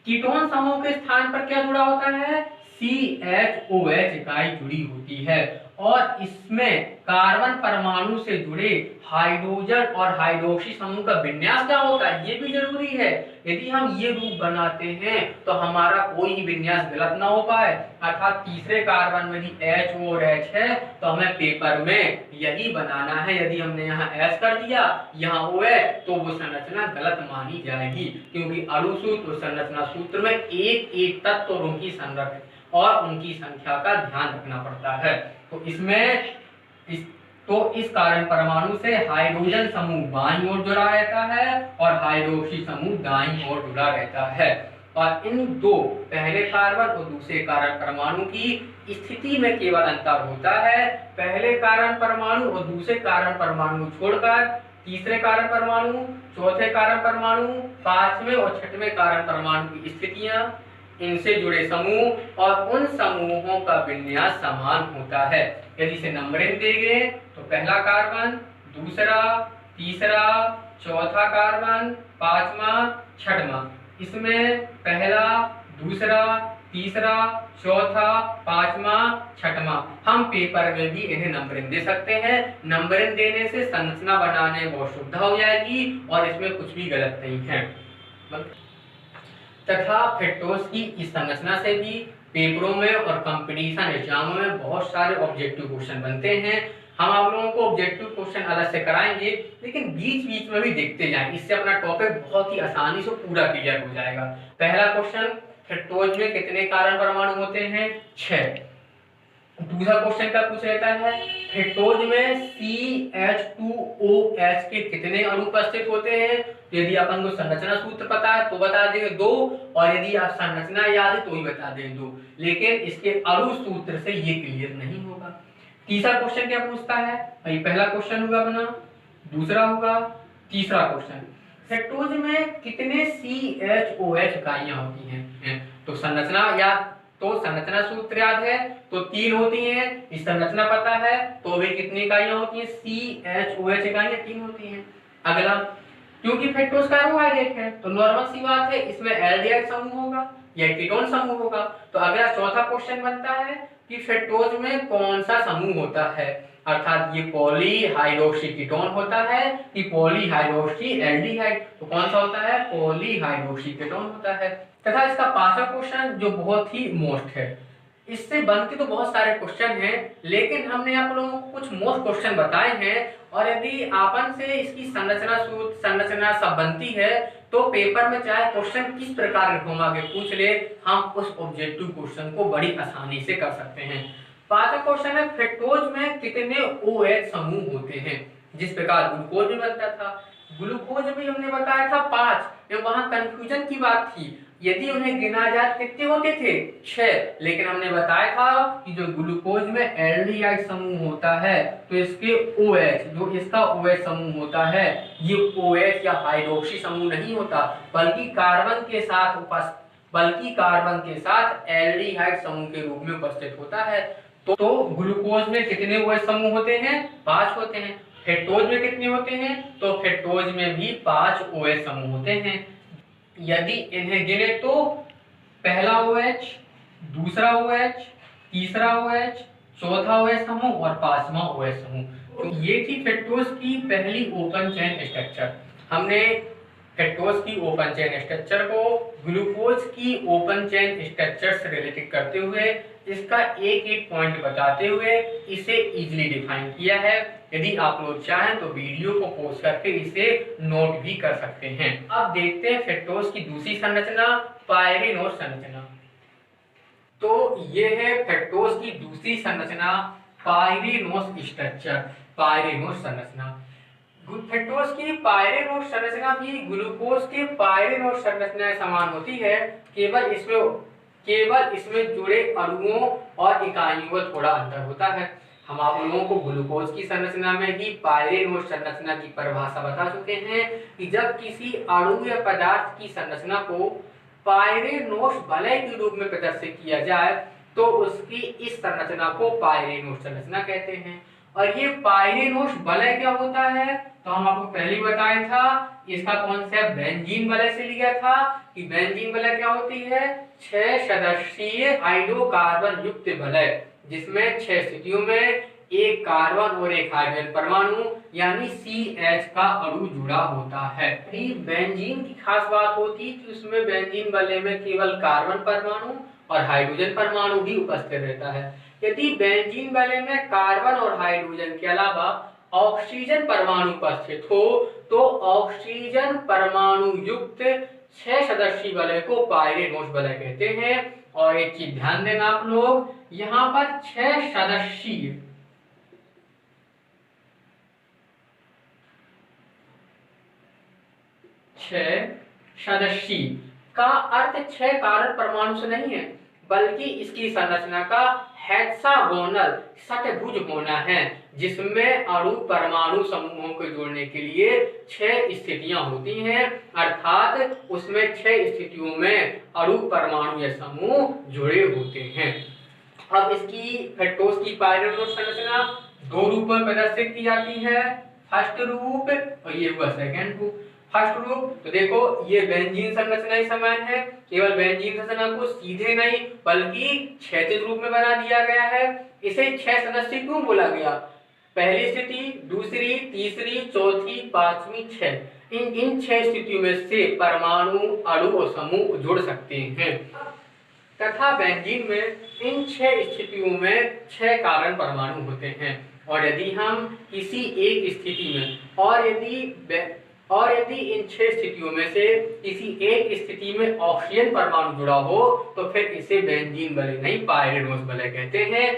कीटोन समूह के स्थान पर क्या जुड़ा होता है? CHOH इकाई जुड़ी होती है। और इसमें कार्बन परमाणु से जुड़े हाइड्रोजन और हाइड्रोक्सी समूह का विन्यास क्या होता है, ये भी जरूरी है। यदि हम ये रूप बनाते हैं तो हमारा कोई ही विन्यास गलत ना हो पाए, अर्थात तीसरे कार्बन में यदि H और H है तो हमें पेपर में यही बनाना है। यदि हमने यहाँ H कर दिया, यहाँ O है, तो वो संरचना गलत मानी जाएगी, क्योंकि अणु सूत्र और संरचना सूत्र में एक एक तत्व और उनकी संरचना और उनकी संख्या का ध्यान रखना पड़ता है। तो इस कारण परमाणु से हाइड्रोजन समूह बाईं ओर जुड़ा रहता है और हाइड्रोक्सी समूह दाईं ओर जुड़ा रहता है। और इन दो पहले कार्बन और दूसरे कार्बन परमाणु की स्थिति में केवल अंतर होता है। पहले कार्बन परमाणु और दूसरे कार्बन परमाणु छोड़कर तीसरे कार्बन परमाणु, चौथे कार्बन परमाणु, पांचवें और छठवें कार्बन परमाणु की स्थितियां, इनसे जुड़े समूह और उन समूहों का विन्यास समान होता है। यदि इसे नंबरिंग देंगे तो पहला कार्बन, दूसरा, तीसरा, चौथा कार्बन, पांचवा, छठवां, इसमें पहला, दूसरा, तीसरा, चौथा, पांचवा, छठवां, हम पेपर में भी इन्हें नंबरिंग दे सकते हैं। नंबरिंग देने से संरचना बनाने में बहुत सुविधा हो जाएगी और इसमें कुछ भी गलत नहीं है। तथा फ्रक्टोज की इस संरचना से भी पेपरों में और कंपटीशन एग्जामों में बहुत सारे ऑब्जेक्टिव क्वेश्चन बनते हैं। हम आप लोगों को ऑब्जेक्टिव क्वेश्चन अलग से कराएंगे, लेकिन बीच बीच में भी देखते जाएं, इससे अपना टॉपिक बहुत ही आसानी से पूरा क्लियर हो जाएगा। पहला क्वेश्चन, फ्रक्टोज में कितने कार्बन परमाणु होते हैं? 6। दूसरा क्वेश्चन क्या पूछ रहता है? फ्रक्टोज में CH2OH के कितने अणु उपस्थित होते हैं? तो यदि अपन को संरचना सूत्र पता है तो बता देंगे 2, और यदि आप संरचना याद है तो ही बता देंगे 2, लेकिन इसके अणु सूत्र से ये क्लियर नहीं होगा। तीसरा क्वेश्चन क्या पूछता है? भाई पहला क्वेश्चन होगा अपना, दूसरा होगा, तीसरा क्वेश्चन, फ्रक्टोज में कितने CHOH इकाइयां होती हैं? तो संरचना सूत्र याद है तो 3 होती हैं। इस संरचना पता है तो भी कितनी इकाइयां होती हैं? CHOH इकाइयां 3 होती हैं। अगला, क्योंकि फ्रक्टोज कार्बोहाइड्रेट है तो नॉर्मल सी बात है इसमें एल्डिहाइड समूह होगा या कीटोन समूह होगा। तो अगला चौथा क्वेश्चन बनता है कि फ्रक्टोज में कौन सा समूह होता है, अर्थात ये पॉलीहाइड्रोक्सी कीटोन होता है कि पॉलीहाइड्रोक्सी एल्डिहाइड, तो कौन सा होता है? पॉलीहाइड्रोक्सी कीटोन होता है। तथा इसका पांचवा क्वेश्चन जो बहुत ही मोस्ट है, इससे बनके तो बहुत सारे क्वेश्चन हैं, लेकिन हमने आप लोगों को कुछ मोस्ट क्वेश्चन बताए हैं। और यदि आपन से इसकी संरचना सब बनती है तो पेपर में चाहे क्वेश्चन किस प्रकार के घुमा के पूछ ले, हम उस ऑब्जेक्टिव क्वेश्चन को बड़ी आसानी से कर सकते हैं। पांचवा क्वेश्चन है, फ्रक्टोज में कितने OH समूह होते हैं? जिस प्रकार ग्लूकोज में बनता था, ग्लूकोज में हमने बताया था 5, वहां कंफ्यूजन की बात थी, यदि उन्हें गिना जाए कितने होते थे? 6, लेकिन हमने बताया था कि जो ग्लूकोज में एल्डिहाइड समूह होता है तो इसके OH, जो इसका OH समूह होता है, ये OH या हाइड्रोक्सी समूह नहीं होता, बल्कि कार्बन के साथ एल्डिहाइड समूह के रूप में उपस्थित होता है। तो ग्लूकोज में कितने OH समूह होते हैं? 5 होते हैं। फ्रक्टोज में कितने होते हैं? तो फ्रक्टोज में भी 5 OH समूह होते हैं। यदि इन्हें गिने तो पहला OH, दूसरा OH, तीसरा OH, चौथा OH समूह और पांचवा OH समूह। तो ये थी फ्रक्टोज की पहली ओपन चेन स्ट्रक्चर। हमने फ्रक्टोज की ओपन चेन स्ट्रक्चर को ग्लूकोज की ओपन चेन स्ट्रक्चर से रिलेटेड करते हुए, इसका एक एक पॉइंट बताते हुए इसे इजीली डिफाइन किया है। यदि आप लोग चाहें तो वीडियो को पॉज करके इसे नोट भी कर सकते हैं। अब देखते हैं फ्रक्टोज की दूसरी संरचना, पायरिनोज संरचना। तो ये है फ्रक्टोज की दूसरी संरचना, पाइरेनोस स्ट्रक्चर, पाइरेनोस संरचना। फ्रक्टोज की पाइरेनोस संरचना भी ग्लूकोज के पाइरेनोस संरचना समान होती है, केवल इसमें जुड़े अणुओं और इकाइयों का थोड़ा अंतर होता है। हम आप लोगों को ग्लूकोज की संरचना में ही पाइरेनोस संरचना की परिभाषा बता चुके हैं कि जब किसी अणु या पदार्थ की संरचना को पाइरेनोस वलय के रूप में प्रदर्शित किया जाए तो उसकी इस संरचना को पाइरेनोस संरचना कहते हैं। और ये पाइरेनोस वलय क्या होता है, तो हम आपको पहले ही बताया था, इसका कॉन्सेप्ट बेंजीन वलय से लिया था कि बेंजीन वलय क्या होती है, 6 सदस्यीय हाइड्रोकार्बन युक्त वलय, जिसमें 6 स्थितियों में एक कार्बन और एक हाइड्रोजन परमाणु यानी CH का अणु जुड़ा होता है। बेंजीन की खास बात होती है कि उसमें बेंजीन वलय में केवल कार्बन परमाणु और हाइड्रोजन परमाणु भी उपस्थित रहता है। यदि बेंजीन वलय में कार्बन और हाइड्रोजन के अलावा ऑक्सीजन परमाणु उपस्थित हो तो ऑक्सीजन परमाणु युक्त 6 सदस्यीय वलय को पाइरेनोस वलय कहते हैं। और एक चीज ध्यान देना आप लोग, यहाँ पर 6 सदस्यीय का अर्थ 6 कारण परमाणु से नहीं है, बल्कि इसकी संरचना का हेक्सागोनल षटभुज होना है, जिसमें अणु परमाणु समूहों को जोड़ने के लिए 6 स्थितियां होती हैं, अर्थात उसमें 6 स्थितियों में अणु परमाणु या समूह जुड़े होते हैं। अब इसकी फ्रक्टोज की पाइरेनोस संरचना 2 रूपों में प्रदर्शित की जाती है, फर्स्ट रूप और ये हुआ सेकंड रूप। फर्स्ट रूप तो देखो ये बेंजीन संरचना ही समान है, केवल बेंजीन संरचना को सीधे नहीं बल्कि क्षैतिज रूप में बना दिया गया है। इसे 6 सदस्य क्यों बोला गया, पहली स्थिति, दूसरी, तीसरी, चौथी, पांचवी, 6, इन 6 स्थितियों में से परमाणु, अणु और समूह जुड़ सकते हैं तथा बेंजीन में इन 6 स्थितियों में 6 कारण परमाणु होते हैं। और यदि हम किसी एक स्थिति में और यदि इन 6 स्थितियों में से किसी एक स्थिति में ऑक्सीजन परमाणु जुड़ा हो तो फिर इसे बेंजीन वलय नहीं पाइरेनोस वलय कहते हैं।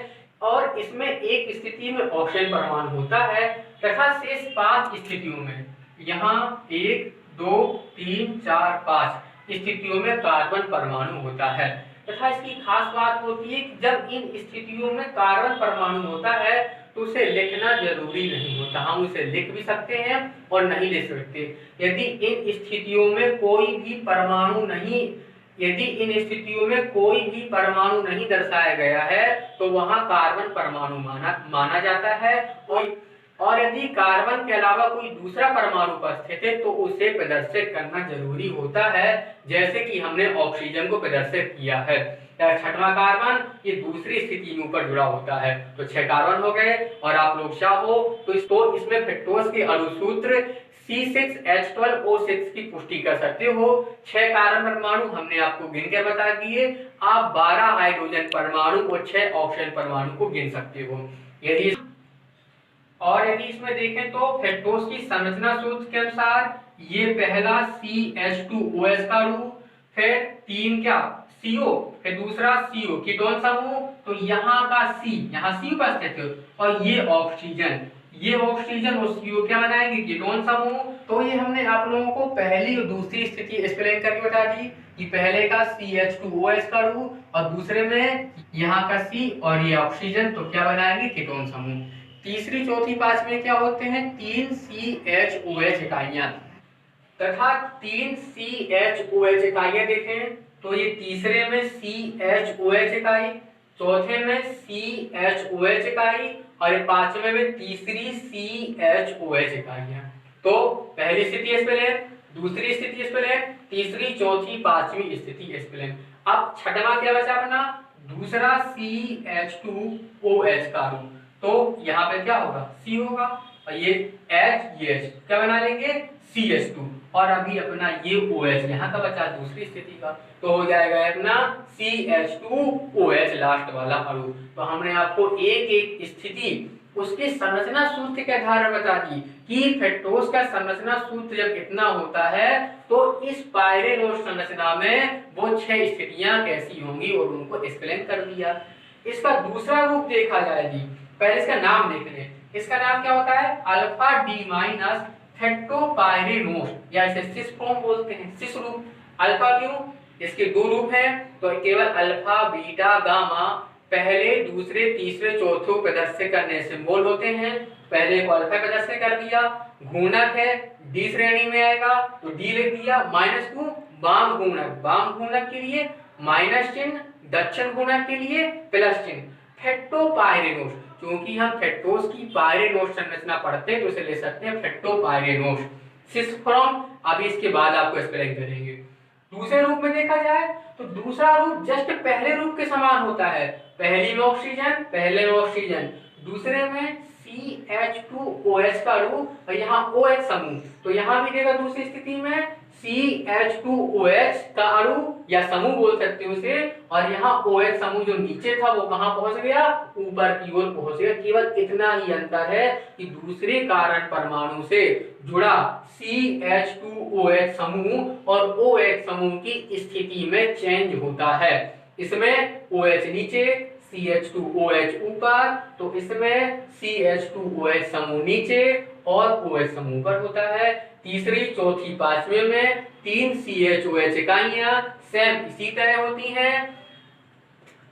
और इसमें एक स्थिति में ऑक्सीजन परमाणु होता है तथा शेष 5 स्थितियों में, यहाँ 1, 2, 3, 4, 5 स्थितियों में कार्बन परमाणु होता है। तथा इसकी खास बात होती है कि जब इन स्थितियों में कार्बन परमाणु होता है तो उसे लिखना जरूरी नहीं होता, हम उसे लिख भी सकते हैं और नहीं लिख सकते। यदि इन स्थितियों में कोई भी परमाणु नहीं दर्शाया गया है तो वहां कार्बन परमाणु माना जाता है। और यदि कार्बन के अलावा कोई दूसरा परमाणु उपस्थित है तो उसे प्रदर्शित करना जरूरी होता है, जैसे कि हमने ऑक्सीजन को प्रदर्शित किया है। 6वां कार्बन ये दूसरी स्थिति में ऊपर जुड़ा होता है, तो 6 कार्बन हो गए। और आप लोग चाहो तो इसमें फ्रक्टोज के अणुसूत्र C6H12O6 की पुष्टि कर सकते हो। 6 कार्बन परमाणु हमने आपको गिन के बता दिए, आप 12 हाइड्रोजन परमाणु और 6 ऑक्सीजन परमाणु को गिन सकते हो। यदि इसमें देखें तो फ्रक्टोज की संरचना सूत्र के अनुसार ये पहला CH2OH का अणु, फिर 3 क्या CO, फिर दूसरा CO कीटोन समूह, तो यहाँ का यहाँ C उपस्थित है और ये ऑक्सीजन और CO क्या बनाएंगे, कीटोन समूह। तो ये हमने आप लोगों को पहली और दूसरी स्थिति एक्सप्लेन करके बता दी कि पहले का CH2OH का अणु और दूसरे में यहाँ का C और ये ऑक्सीजन, तो क्या बनाएंगे, कीटोन समूह। तीसरी, चौथी, पांचवी में क्या होते हैं, 3 CHOH इकाइयां तथा 3 CHOH इकाइयां देखें तो ये तीसरे में CHOH इकाई, चौथे में CHOH इकाई और ये पांचवे में तीसरी CHOH इकाइयां। तो पहली स्थिति एक्सप्लेन, दूसरी स्थिति एक्सप्लेन, तीसरी, चौथी, पांचवी स्थिति एक्सप्लेन। अब छठवां क्या बचा अपना, दूसरा CH2OH का अणु, तो यहाँ पे क्या होगा, C होगा और ये H क्या बना लेंगे, CH2 और अभी अपना ये OH यहाँ का बचा दूसरी स्थिति का, तो हो जाएगा अपना CH2OH लास्ट वाला अणु। तो हमने आपको एक एक स्थिति उसके संरचना सूत्र के आधार पर बता दी कि फ्रक्टोज का संरचना सूत्र जब इतना होता है तो इस पाइरेनोस संरचना में वो 6 स्थितियां कैसी होंगी और उनको एक्सप्लेन कर दिया। इसका दूसरा रूप देखा जाएगी पहले इसका नाम देख लें। इसका नाम क्या होता है? अल्फा डी माइनस फेक्टोपायरेनोस, या इसे सिस फॉर्म बोलते हैं, सिस रूप। अल्फा क्यों? इसके दो रूप हैं, तो केवल अल्फा बीटा गामा पहले दूसरे तीसरे चौथे प्रदर्शित करने से मोल होते हैं। पहले को अल्फा प्रदर्शित कर दिया, घूर्णक है डी श्रेणी में आएगा तो डी लिख दिया, माइनस को वाम घूर्णक के लिए माइनस चिन्ह, दक्षिण घूर्णक के लिए प्लस चिन्ह। फेक्टोपायरेनोस, क्योंकि हम फेक्टोस की पायरेनोस संरचना पढ़ते हैं तो इसे ले सकते हैं फेक्टोपायरेनोस। सिस फॉर्म अभी इसके बाद आपको स्पेलिंग करेंगे। दूसरे रूप में देखा जाए तो दूसरा रूप जस्ट पहले रूप के समान होता है। पहले में ऑक्सीजन, दूसरे में CH2OH का रूप और यहाँ OH समूह, तो यहाँ भी देगा दूसरी स्थिति में CH2OH का अणु या समूह बोल सकते हो उसे, और यहाँ OH समूह जो नीचे था वो कहाँ पहुंच गया? ऊपर की ओर पहुंच गया। केवल इतना ही अंतर है कि दूसरे कारण परमाणु से जुड़ा CH2OH समूह और OH समूह की स्थिति में चेंज होता है। इसमें OH नीचे, CH2OH ऊपर, तो इसमें CH2OH समूह नीचे और OH समूह पर होता है। तीसरी, चौथी, पांचवें में 3 CHOH इकाइयां सेम इसी तरह होती हैं।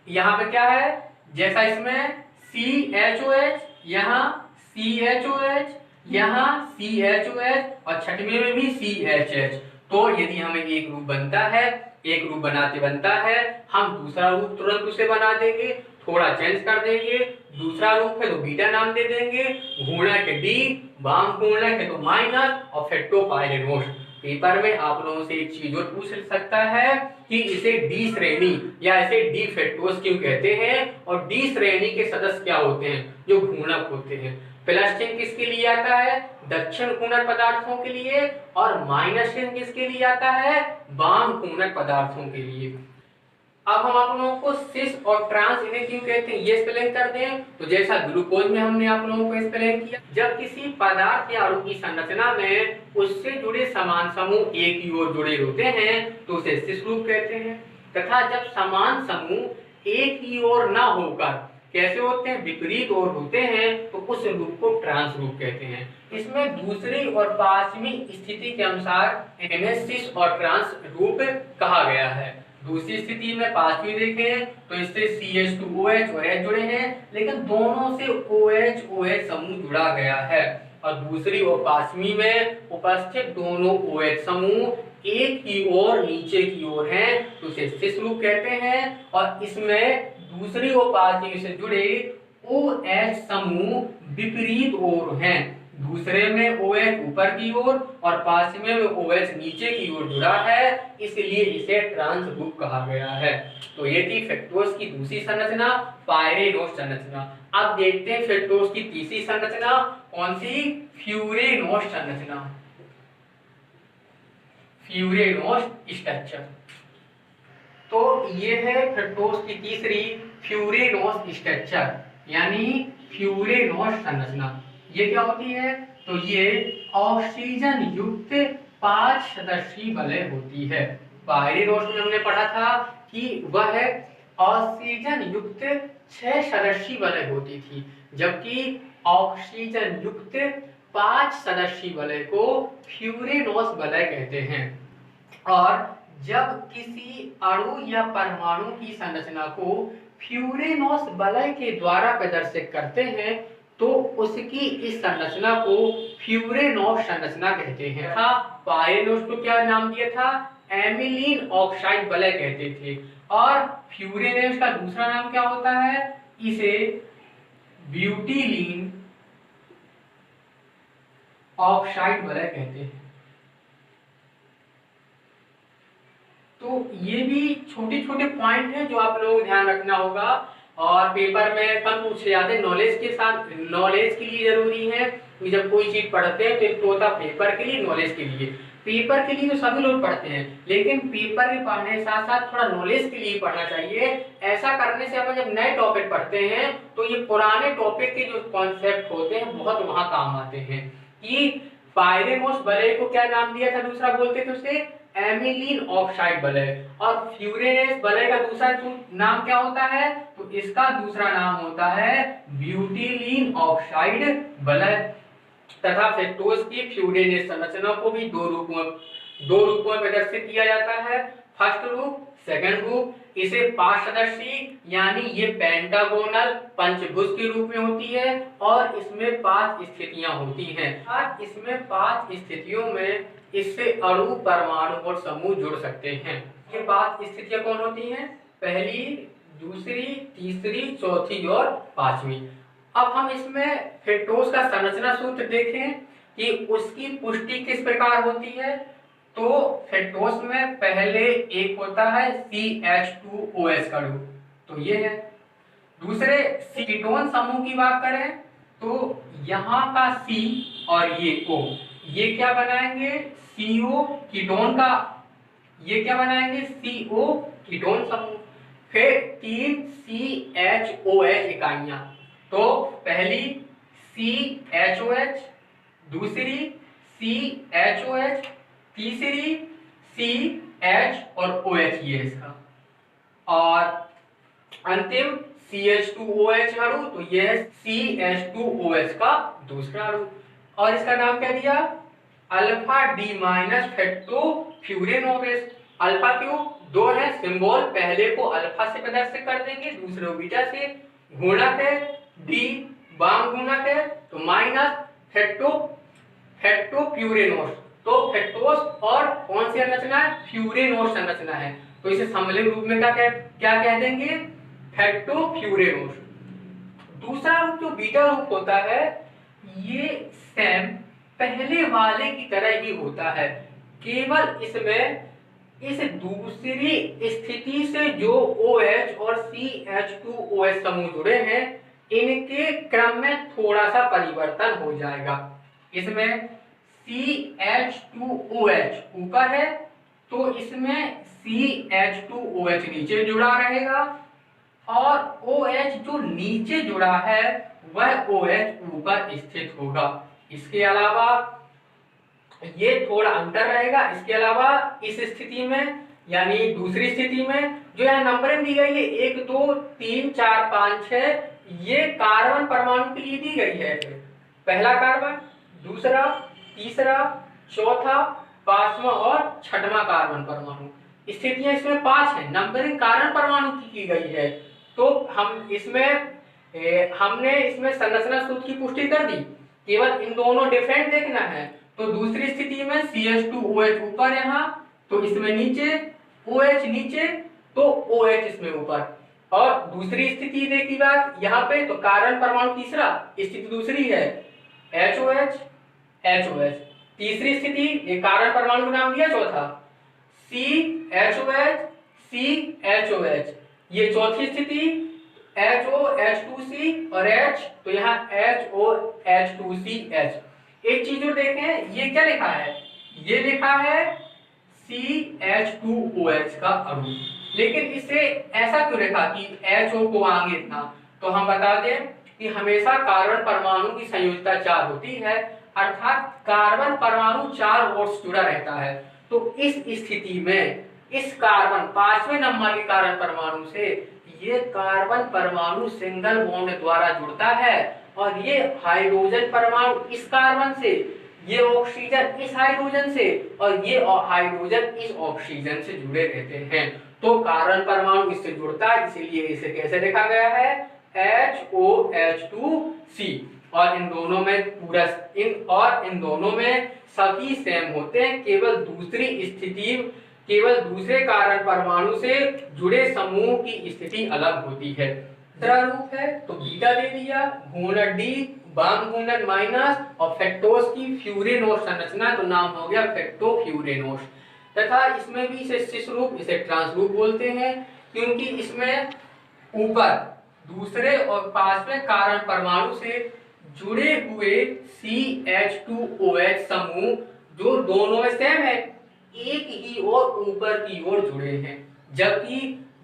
यहाँ पे क्या है? जैसा इसमें CHOH, यहाँ CHOH, यहाँ CHOH और छठवें में भी CHH। तो यदि हमें एक रूप बनता है, एक रूप बनता है, हम दूसरा रूप तुरंत उसे बना देंगे, थोड़ा चेंज कर देंगे। दूसरा रूप है तो बीटा नाम दे देंगे, घूर्णक है डी, वाम घूर्णक है तो माइनस और फेक्टोपायरेनोस। पेपर में आप लोगों से एक चीज और पूछ सकता है कि इसे डी श्रेणी या इसे डी फेक्टोस क्यों कहते हैं, और डी श्रेणी के सदस्य क्या होते हैं? जो घूर्णक होते हैं। प्लस चिन्ह किसके लिए आता है? दक्षिण घूर्णक पदार्थों के लिए, और माइनस चिन्ह किसके लिए आता है? वाम घूर्णक पदार्थों के लिए। अब हम आप लोगों को सिस और ट्रांस इन्हें क्यों कहते हैं ये स्पेलिंग कर दें। तो जैसा ग्लूकोज में हमने आप लोगों को स्पेलिंग किया, जब किसी पदार्थ या अणु की संरचना में उससे जुड़े समान समूह एक ही ओर जुड़े होते हैं तो उसे सिस रूप कहते हैं, तथा जब समान समूह एक ही ओर ना होकर कैसे होते हैं? विपरीत ओर होते हैं तो उस रूप को ट्रांस रूप कहते हैं। इसमें दूसरी और पांचवी स्थिति के अनुसार इन्हें सिस और ट्रांस रूप कहा गया है। दूसरी स्थिति में पांचवी देखें तो इससे CH2OH और H जुड़े हैं, लेकिन दोनों से OH समूह जुड़ा गया है, और दूसरी और पांचवी में उपस्थित दोनों OH समूह एक ही ओर नीचे की ओर हैं तो उसे सिस रूप कहते हैं। और इसमें दूसरी और पांचवी से जुड़े OH समूह विपरीत ओर हैं, दूसरे में OH ऊपर की ओर और पांचवें में OH नीचे की ओर जुड़ा है, इसलिए इसे ट्रांस ग्रुप कहा गया है। तो ये थी फ्रक्टोज की दूसरी संरचना, पायरेनोस संरचना। अब देखते हैं फ्रक्टोज की तीसरी संरचना, कौन सी? फ्यूरेनोस संरचना, फ्यूरेनोस स्ट्रक्चर। तो ये है फ्रक्टोज की तीसरी फ्यूरेनोस स्ट्रक्चर यानी फ्यूरेनोस संरचना। ये क्या होती है? तो ये ऑक्सीजन युक्त 5 सदस्यीय वलय होती है। पायरेनोस में हमने पढ़ा था कि वह ऑक्सीजन युक्त 6 सदस्यीय वलय होती थी, जबकि ऑक्सीजन युक्त 5 सदस्यीय वलय को फ्यूरेनोस वलय कहते हैं। और जब किसी अणु या परमाणु की संरचना को फ्यूरेनोस वलय के द्वारा प्रदर्शित करते हैं तो उसकी इस संरचना को फ्यूरेनोस संरचना कहते हैं। पायरेनोस को क्या नाम दिया था? एमिलीन ऑक्साइड वलय कहते थे। और फ्यूरेनोस का दूसरा नाम क्या होता है? इसे ब्यूटीलीन ऑक्साइड वलय कहते हैं। तो ये भी छोटे छोटे पॉइंट हैं जो आप लोगों को ध्यान रखना होगा, और पेपर में कम पूछे जाते हैं। नॉलेज के साथ, नॉलेज के लिए जरूरी है कि जब कोई चीज पढ़ते हैं तो एक तो होता पेपर के लिए, नॉलेज के लिए। पेपर के लिए तो सभी लोग पढ़ते हैं, लेकिन पेपर के पढ़ने के साथ साथ थोड़ा नॉलेज के लिए पढ़ना चाहिए। ऐसा करने से अपन जब नए टॉपिक पढ़ते हैं तो ये पुराने टॉपिक के जो कॉन्सेप्ट होते हैं बहुत वहां काम आते हैं। कि पायरेनोस वलय को क्या नाम दिया था? दूसरा बोलते थे उसे एमिलीन ऑक्साइड वलय। और फ्यूरेनेस वलय का दूसरा नाम क्या होता है? तो इसका दूसरा नाम होता है ब्यूटीलीन ऑक्साइड वलय। तथा फ्रक्टोज की फ्यूरेनेस संरचना को भी दो रूपों में प्रदर्शित किया जाता है। फर्स्ट रूप, सेकंड रूप। इसे 5 सदस्यीय यानी ये पेंटागोनल पंचभुज के रूप में होती है और इसमें 5 स्थितियां होती हैं। आज इसमें 5 स्थितियों में इससे अणु, परमाणु और समूह जुड़ सकते हैं। ये 5 स्थितियां कौन होती हैं? पहली, दूसरी, तीसरी, चौथी और 5वीं। अब हम इसमें फ्रक्टोज का संरचना सूत्र देखें कि उसकी पुष्टि किस प्रकार होती है। तो फ्रक्टोज में पहले एक होता है CH2OH का अणु, तो ये है। दूसरे कीटोन समूह की बात करें तो यहाँ का C और ये O, ये क्या बनाएंगे? CO कीटोन का, ये क्या बनाएंगे? CO कीटोन समूह। फिर 3 CHOH इकाइयां, तो पहली CHOH, दूसरी CHOH, तीसरी CH और OH ये इसका, और अंतिम CH2OH अणु, तो ये है CH2OH का दूसरा अणु। और इसका नाम क्या दिया? Alpha D minus fructofuranose. Alpha क्यों? 2 है सिंबल, पहले को अल्फा से प्रदर्शित कर देंगे, दूसरे को बीटा से। गुणक है डी, बाम गुणक है, तो माइनस फ्रक्टोफ्यूरेनोस। तो फ्रक्टोज और कौन सी संरचना है? फ्यूरेनोस संरचना है, तो इसे सम्मिलित रूप में क्या कह देंगे? फ्रक्टोफ्यूरेनोस। दूसरा रूप जो बीटा रूप होता है, ये सेम पहले वाले की तरह ही होता है, केवल इसमें इस दूसरी स्थिति से जो OH और CH2OH समूह जुड़े हैं, इनके क्रम में थोड़ा सा परिवर्तन हो जाएगा। इसमें CH2OH ऊपर है तो इसमें CH2OH नीचे जुड़ा रहेगा, और OH जो नीचे जुड़ा है वह OH ऊपर स्थित होगा। इसके अलावा ये थोड़ा अंतर रहेगा। इसके अलावा इस स्थिति में यानी दूसरी स्थिति में जो यहाँ नंबरिंग दी गई है 1 2 3 4 5 6, ये कार्बन परमाणु के लिए दी गई है। पहला कार्बन, दूसरा, तीसरा, चौथा, 5वां और 6वां कार्बन परमाणु। स्थितियां इसमें 5 है, नंबरिंग कार्बन परमाणु की गई है। तो हमने इसमें संरचना सूत्र की पुष्टि कर दी, केवल इन दोनों डिफरेंट देखना है। तो दूसरी स्थिति में CH2OH ऊपर यहाँ, तो इसमें नीचे, OH नीचे, तो OH इसमें ऊपर। और दूसरी स्थिति देखी बात यहाँ पे, तो कार्बन परमाणु तीसरा, स्थिति दूसरी है HOH HOH। तीसरी स्थिति ये कार्बन परमाणु का नाम दिया चौथा, CHOH CHOH। ये चौथी स्थिति HOH2C और H, तो यहाँ HOH2CH। एक चीज और देखें, ये क्या लिखा है? ये लिखा है CH2OH का अणु, लेकिन इसे ऐसा क्यों लिखा कि HO को आगे था? तो हम बता दें कि हमेशा कार्बन परमाणु की संयोजकता 4 होती है, अर्थात कार्बन परमाणु 4 ओर जुड़ा रहता है। तो इस स्थिति में इस कार्बन 5वें नंबर के कार्बन परमाणु से ये कार्बन परमाणु सिंगल बॉन्ड द्वारा जुड़ता है, और ये हाइड्रोजन परमाणु इस कार्बन से, ये ऑक्सीजन इस हाइड्रोजन से, और ये हाइड्रोजन इस ऑक्सीजन से जुड़े रहते हैं। तो कार्बन परमाणु इससे जुड़ता है, इसीलिए इसे कैसे लिखा गया है? HOH2C। और इन दोनों में सभी सेम होते हैं, केवल दूसरे कार्बन परमाणु से जुड़े समूह की स्थिति अलग होती है। दूसरा रूप है तो बीटा दे दिया, घूर्णन D, बाम घूर्णन माइनस, और फ्रक्टोज की फ्यूरेनोस संरचना, तो नाम हो गया फ्रक्टोफ्यूरेनोस। तथा इसमें भी इसे सिस रूप, इसे ट्रांस रूप बोलते हैं, क्योंकि इसमें ऊपर दूसरे और 5वें कार्बन परमाणु से जुड़े हुए CH2OH समूह जो दोनों में सेम है, एक ही और ऊपर की ओर जुड़े हैं, जबकि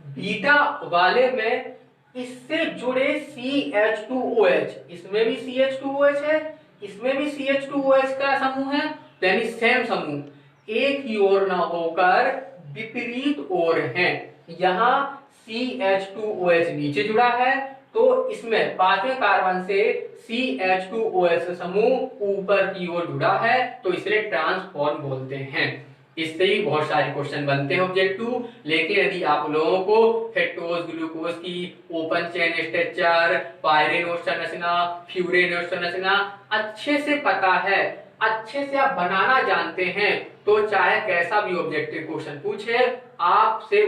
बीटा वाले में इससे जुड़े CH2OH, इसमें भी CH2OH है, इसमें भी CH2OH का समूह है, यानी सेम समूह, एक ही ओर ना होकर विपरीत ओर हैं। यहाँ CH2OH नीचे जुड़ा है, तो इसमें पांचवें कार्बन से CH2OH समूह ऊपर की ओर जुड़ा है, तो इसलिए ट्रांसफॉर्म बोलते हैं। इससे ही बहुत सारे क्वेश्चन बनते हैं ऑब्जेक्टिव। लेकिन यदि आप लोगों को फ्रक्टोज ग्लूकोज की ओपन चेन स्ट्रक्चर, पायरेनोज संरचना, फ्यूरेनोज संरचना अच्छे से पता है, अच्छे से आप बनाना जानते हैं, तो चाहे कैसा भी ऑब्जेक्टिव क्वेश्चन पूछे आपसे,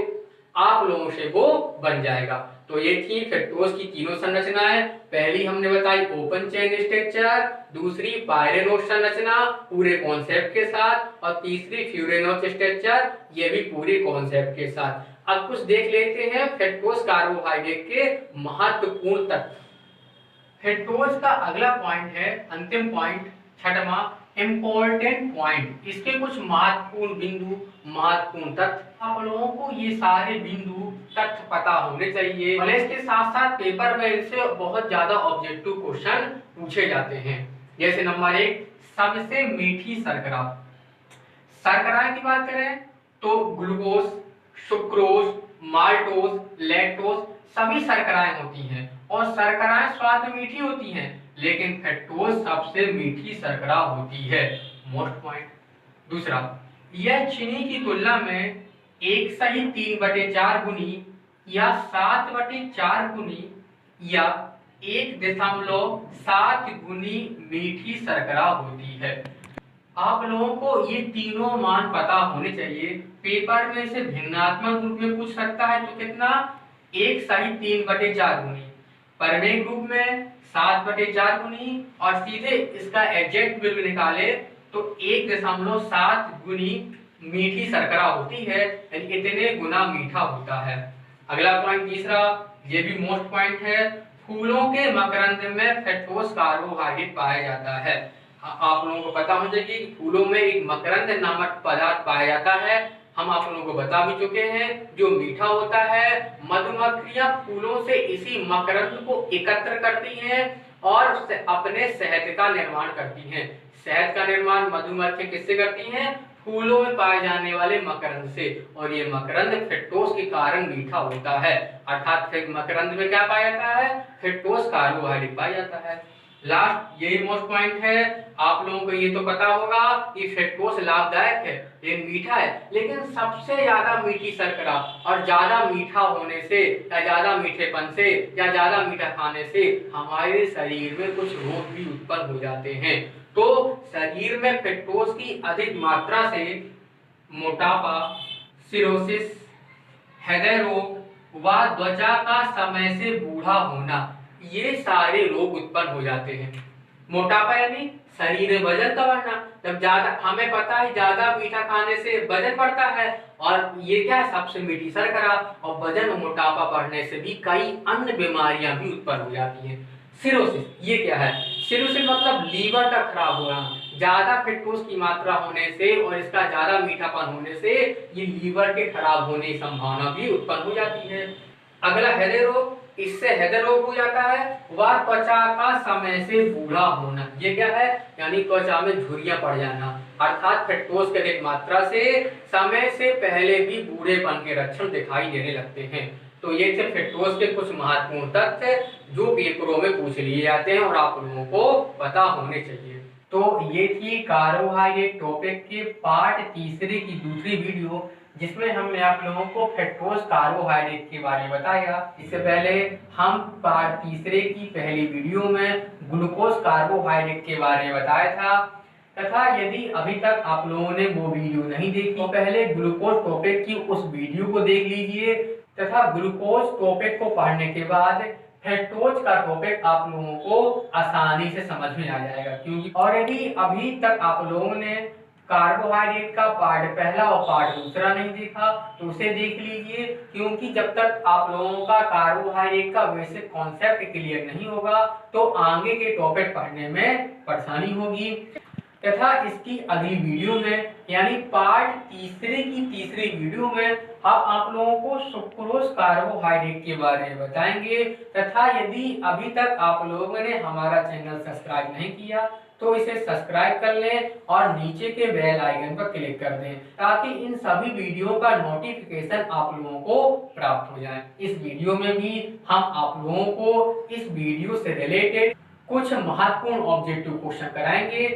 आप लोगों से वो बन जाएगा। तो ये थी फ्रक्टोज की तीनों संरचनाएं। पहली हमने बताई ओपन चेन स्ट्रक्चर, दूसरी पायरेनोज संरचना पूरे कॉन्सेप्ट के साथ, और तीसरी फ्यूरेनोज स्ट्रक्चर, ये भी पूरे कॉन्सेप्ट के साथ। अब कुछ देख लेते हैं फ्रक्टोज कार्बोहाइड्रेट के महत्वपूर्ण तत्व। फ्रक्टोज का अगला पॉइंट है, अंतिम पॉइंट, छठवां इंपॉर्टेंट पॉइंट। इसके कुछ महत्वपूर्ण बिंदु, महत्वपूर्ण तथ्य, आप लोगों को ये सारे बिंदु तथ्य पता होने चाहिए। भले इसके साथ साथ पेपर में इनसे बहुत ज्यादा ऑब्जेक्टिव क्वेश्चन पूछे जाते हैं। जैसे नंबर 1, सबसे मीठी शर्करा। शर्करा की बात करें तो ग्लूकोज, सुक्रोज, माल्टोज, लैक्टोज सभी शर्कराएं होती हैं, और शर्कराएं स्वाद में मीठी होती हैं, लेकिन फ्रक्टोज सबसे मीठी शर्करा होती है। Most point. दूसरा, यह चीनी की तुलना में 1/3/4 गुनी या 7/4 गुनी या 1.7 गुनी मीठी शर्करा होती है। आप लोगों को ये तीनों मान पता होने चाहिए। पेपर में से भिन्नात्मक रूप में पूछ सकता है तो कितना, 1/3/4 गुनी, परमेय रूप में 7/4 गुनी, और सीधे इसका एग्जैक्ट वैल्यू निकाले तो 1.7 गुनी मीठी शर्करा होती है, यानी इतने गुना मीठा होता है। अगला पॉइंट तीसरा, ये भी मोस्ट पॉइंट है, फूलों के मकरंद में फ्रक्टोज कार्बोहाइड्रेट पाया जाता है। आप लोगों को पता होना चाहिए कि फूलों में एक मकरंद नामक पदार्थ पाया जाता है, हम आप लोगों को बता भी चुके हैं, जो मीठा होता है। मधुमक्खियां फूलों से इसी मकरंद को एकत्र करती हैं और अपने शहद का निर्माण करती हैं। शहद का निर्माण मधुमक्खियां किससे करती हैं, फूलों में पाए जाने वाले मकरंद से, और ये मकरंद फ्रक्टोज के कारण मीठा होता है। अर्थात फिर मकरंद में क्या पाया जाता है, फ्रक्टोज कार्बोहाइड्रेट पाया जाता है। लास्ट यही मोस्ट पॉइंट है, आप लोगों को ये तो पता होगा कि फ्रक्टोज लाभदायक है, ये मीठा है, लेकिन सबसे ज्यादा मीठी शर्करा और ज्यादा मीठा होने से या ज्यादा मीठेपन से या ज्यादा मीठा खाने से हमारे शरीर में कुछ रोग भी उत्पन्न हो जाते हैं। तो शरीर में फ्रक्टोज की अधिक मात्रा से मोटापा, सिरोसिस, हृदय रोग व त्वचा का समय से बूढ़ा होना, ये सारे रोग उत्पन्न हो जाते हैं। मोटापा यानी शरीर में वजन का बढ़ना, जब ज्यादा, हमें पता है ज्यादा मीठा खाने से वजन बढ़ता है, और ये क्या है, सबसे मीठी शर्करा, और वजन और मोटापा बढ़ने से भी कई अन्य बीमारियां भी उत्पन्न हो जाती हैं। सिरोसिस, ये क्या है, सिरोसिस मतलब लीवर का खराब होना, ज्यादा फ्रक्टोज की मात्रा होने से और इसका ज्यादा मीठापन होने से ये लीवर के खराब होने की संभावना भी उत्पन्न हो जाती है। अगला हृदय रोग, इससे हृदय रोग हो जाता है। वह त्वचा का समय से बूढ़ा होना, ये क्या है, यानी त्वचा में झुर्रियां पड़ जाना, अर्थात फ्रक्टोज की अधिक मात्रा से समय से पहले भी बूढ़ेपन के लक्षण दिखाई देने लगते हैं। तो ये थे फ्रक्टोज के कुछ महत्वपूर्ण तथ्य जो पेपरों में पूछ लिए जाते हैं और आप लोगों को पता होने चाहिए। तो ये थी कार्बोहाइड्रेट टॉपिक के पार्ट तीसरे की दूसरी वीडियो, जिसमें हमने आप लोगों को फ्रक्टोज कार्बोहाइड्रेट के बारे में बताया। इससे पहले हम पार्ट तीसरे की पहली वीडियो में ग्लूकोज कार्बोहाइड्रेट के बारे में बताया था, तथा यदि अभी तक आप लोगों ने वो वीडियो नहीं देखी तो पहले ग्लूकोज टॉपिक की उस वीडियो को देख लीजिए, तथा ग्लूकोज टॉपिक को पढ़ने के बाद फ्रक्टोज का टॉपिक आप लोगों को आसानी से समझ में आ जाएगा। क्योंकि और यदि अभी तक आप लोगों ने कार्बोहाइड्रेट का पार्ट पहला और पार्ट दूसरा नहीं देखा तो उसे देख लीजिए, क्योंकि जब तक आप लोगों का कार्बोहाइड्रेट का बेसिक कॉन्सेप्ट क्लियर नहीं होगा तो आगे के टॉपिक पढ़ने में परेशानी होगी। तथा इसकी अगली वीडियो में यानी पार्ट तीसरे की तीसरी वीडियो में हम आप लोगों को सुक्रोज कार्बोहाइड्रेट के बारे में बताएंगे। तथा यदि अभी तक आप लोगों ने हमारा चैनल सब्सक्राइब नहीं किया तो इसे सब्सक्राइब कर लें और नीचे के बेल आइकन पर क्लिक कर दें ताकि इन सभी वीडियो का नोटिफिकेशन आप लोगों को प्राप्त हो जाए। इस वीडियो में भी हम आप लोगों को इस वीडियो से रिलेटेड कुछ महत्वपूर्ण ऑब्जेक्टिव क्वेश्चन कराएंगे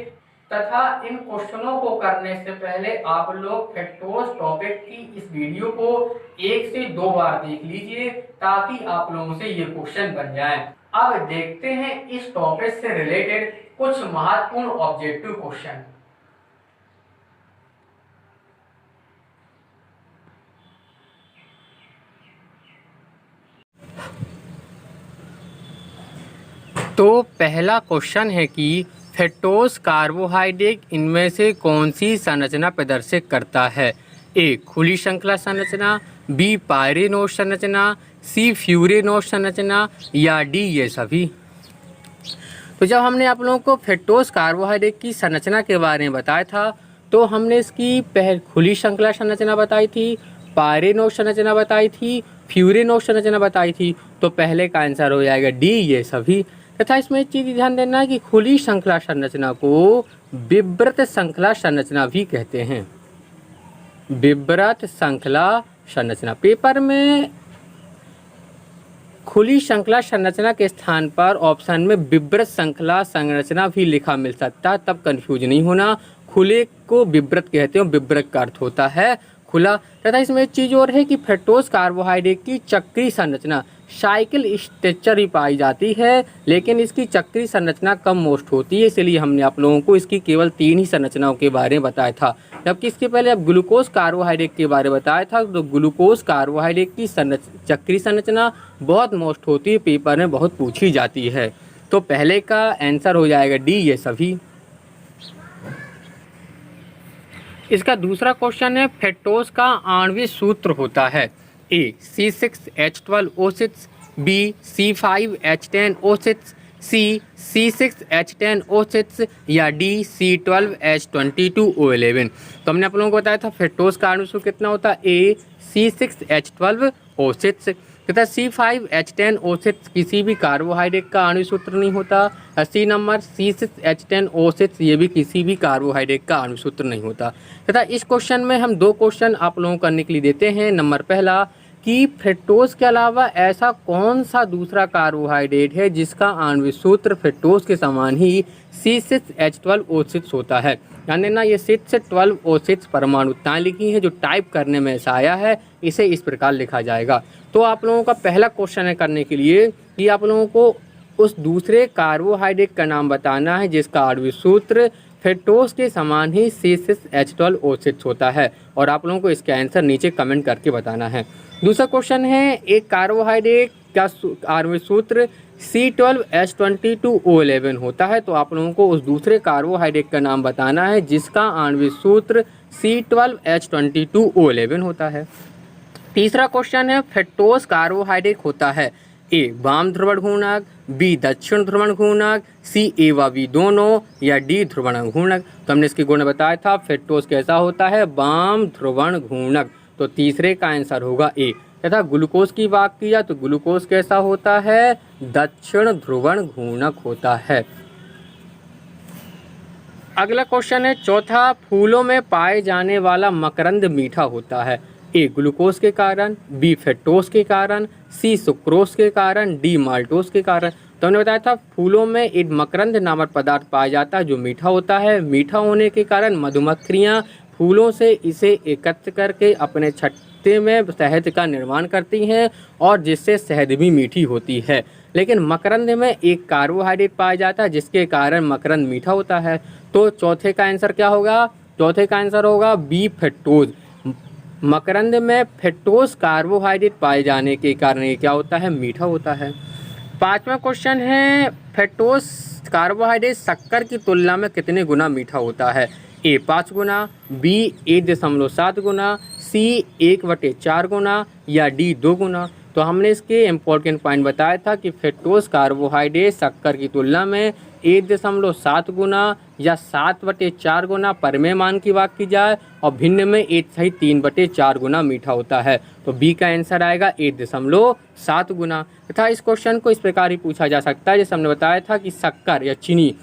तथा इन क्वेश्चनों को करने से पहले आप लोग फ्रक्टोज टॉपिक की इस वीडियो को 1 से 2 बार देख लीजिए ताकि आप लोगों से ये क्वेश्चन बन जाए। अब देखते हैं इस टॉपिक से रिलेटेड कुछ महत्वपूर्ण ऑब्जेक्टिव क्वेश्चन। तो पहला क्वेश्चन है कि फ्रक्टोज कार्बोहाइड्रेट इनमें से कौन सी संरचना प्रदर्शित करता है? ए खुली श्रृंखला संरचना, बी पायरेनोज संरचना, सी फ्यूरेनोज संरचना या डी ये सभी। तो जब हमने आप लोगों को फ्रक्टोज कार्बोहाइड्रेट की संरचना के बारे में बताया था तो हमने इसकी खुली श्रृंखला संरचना बताई थी, पायरेनोज संरचना बताई थी, फ्यूरेनोज संरचना बताई थी। तो पहले का आंसर हो जाएगा डी ये सभी। तथा इसमें एक चीज़ ध्यान देना है कि खुली श्रृंखला संरचना को विवृत श्रृंखला संरचना भी कहते हैं। विवृत श्रृंखला संरचना पेपर में खुली श्रृंखला संरचना के स्थान पर ऑप्शन में विवृत श्रृंखला संरचना भी लिखा मिल सकता है, तब कंफ्यूज नहीं होना। खुले को विवृत कहते हैं, विवृत का अर्थ होता है खुला। तथा इसमें एक चीज़ और है कि फ्रक्टोज कार्बोहाइड्रेट की चक्रीय संरचना साइकिल स्ट्रक्चर ही पाई जाती है, लेकिन इसकी चक्रीय संरचना कम मोस्ट होती है, इसलिए हमने आप लोगों को इसकी केवल 3 ही संरचनाओं के बारे में बताया था। जबकि इसके पहले अब ग्लूकोज कार्बोहाइड्रेट के बारे में बताया था, तो ग्लूकोज कार्बोहाइड्रेट की चक्रीय संरचना बहुत मोस्ट होती है, पेपर में बहुत पूछी जाती है। तो पहले का आंसर हो जाएगा डी ये सभी। इसका दूसरा क्वेश्चन है फ्रक्टोज का आणविक सूत्र होता है ए C6H12O6, बी C5H10O6, सी C6H10O6 या डी C12H22O11। तो हमने आप लोगों को बताया था फ्रक्टोज का आणविक सूत्र कितना होता है ए C6H12O6 तथा C5H10O6 किसी भी कार्बोहाइड्रेट का आणविक सूत्र नहीं होता। सी नंबर C6H10O6 ये भी किसी भी कार्बोहाइड्रेट का आणविक सूत्र नहीं होता। तथा इस क्वेश्चन में हम 2 क्वेश्चन आप लोगों को करने के लिए देते हैं। नंबर पहला कि फ्रक्टोज के अलावा ऐसा कौन सा दूसरा कार्बोहाइड्रेट है जिसका आणविक सूत्र फ्रक्टोज के समान ही C6H12O6 होता है। यानी ना ये 612O6 परमाणुताएं लिखी हैं, जो टाइप करने में ऐसा आया है, इसे इस प्रकार लिखा जाएगा। तो आप लोगों का पहला क्वेश्चन है करने के लिए कि आप लोगों को उस दूसरे कार्बोहाइड्रेट का नाम बताना है जिसका आणविक सूत्र फ्रक्टोज के समान ही C6H12O6 होता है, और आप लोगों को इसका आंसर नीचे कमेंट करके बताना है। दूसरा क्वेश्चन है एक कार्बोहाइड्रेट का आणविक सूत्र C12H22O11 होता है, तो आप लोगों को उस दूसरे कार्बोहाइड्रेट का नाम बताना है जिसका आणविक सूत्र C12H22O11 होता है। तीसरा क्वेश्चन है फ्रक्टोज कार्बोहाइड्रेट होता है ए वाम ध्रुवण घूर्णक, बी दक्षिण ध्रुवण घूर्णक, सी ए व बी दोनों या डी ध्रुवण घूर्णक। तो हमने इसके गुण बताया था फ्रक्टोज कैसा होता है वाम ध्रुवण घूर्णक, तो तीसरे का आंसर होगा ए। तथा ग्लूकोज की बात की जाए तो ग्लूकोज कैसा होता है दक्षिण ध्रुवण घूर्णक होता है। अगला क्वेश्चन है चौथा फूलों में पाए जाने वाला मकरंद मीठा होता है ए ग्लूकोज के कारण, बी फ्रक्टोज के कारण, सी सुक्रोज के कारण, डी माल्टोज के कारण। तो हमने बताया था फूलों में एक मकरंद नामक पदार्थ पाया जाता है जो मीठा होता है। मीठा होने के कारण मधुमक्खियाँ फूलों से इसे एकत्र करके अपने छत्ते में शहद का निर्माण करती हैं और जिससे शहद भी मीठी होती है। लेकिन मकरंद में एक कार्बोहाइड्रेट पाया जाता है जिसके कारण मकरंद मीठा होता है। तो चौथे का आंसर क्या होगा? चौथे का आंसर होगा बी फ्रक्टोज। मकरंद में फ्रक्टोज कार्बोहाइड्रेट पाए जाने के कारण ये क्या होता है मीठा होता है। पांचवा क्वेश्चन है फ्रक्टोज कार्बोहाइड्रेट शक्कर की तुलना में कितने गुना मीठा होता है ए 5 गुना, बी 1.7 गुना, सी 1/4 गुना या डी 2 गुना। तो तो हमने इसके इम्पोर्टेंट पॉइंट बताया था कि फ्रक्टोज कार्बोहाइड्रेट शक्कर की तुलना में 1.7 गुना या 7/4 गुना परिमेय की बात की जाए और भिन्न में 1/3/4 गुना मीठा होता है। तो बी का आंसर आएगा 1.7 गुना। तथा इस क्वेश्चन को इस प्रकार ही पूछा जा सकता है, जैसे हमने बताया था कि शक्कर या चीनी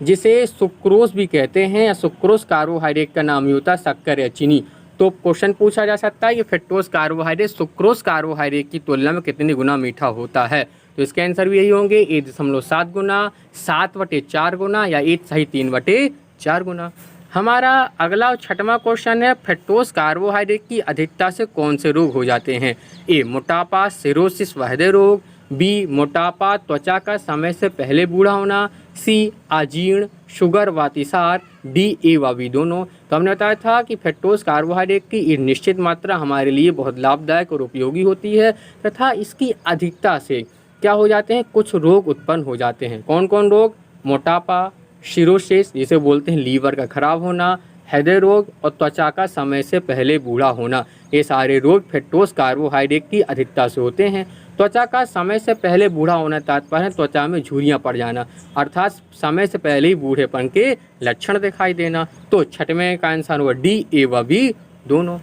जिसे सुक्रोज भी कहते हैं या सुक्रोज कार्बोहाइड्रेट का नाम ही होता है शक्कर या चीनी। तो क्वेश्चन पूछा जा सकता है कि फ्रक्टोज कार्बोहाइड्रेट सुक्रोज कार्बोहाइड्रेट की तुलना में कितने गुना मीठा होता है। तो इसके आंसर भी यही होंगे 1.7 गुना, 7/4 गुना या 1/3/4 गुना। हमारा अगला और छठवां क्वेश्चन है, फ्रक्टोज कार्बोहाइड्रेट की अधिकता से कौन से रोग हो जाते हैं। ए मोटापा, सिरोसिस व हृदय रोग, बी मोटापा, त्वचा का समय से पहले बूढ़ा होना, सी अजीर्ण, शुगर व अतिसार, डी ए व बी दोनों। तो हमने बताया था कि फ्रक्टोज कार्बोहाइड्रेट की एक निश्चित मात्रा हमारे लिए बहुत लाभदायक और उपयोगी होती है तथा इसकी अधिकता से क्या हो जाते हैं, कुछ रोग उत्पन्न हो जाते हैं। कौन कौन रोग? मोटापा, सिरोसिस जिसे बोलते हैं लीवर का खराब होना, हृदय रोग और त्वचा का समय से पहले बूढ़ा होना। ये सारे रोग फ्रक्टोज कार्बोहाइड्रेट की अधिकता से होते हैं। त्वचा का समय से पहले बूढ़ा होना तात्पर्य है त्वचा में झुर्रियाँ पड़ जाना, अर्थात समय से पहले ही बूढ़ेपन के लक्षण दिखाई देना। तो छठवें का आंसर हुआ डी ए व बी दोनों।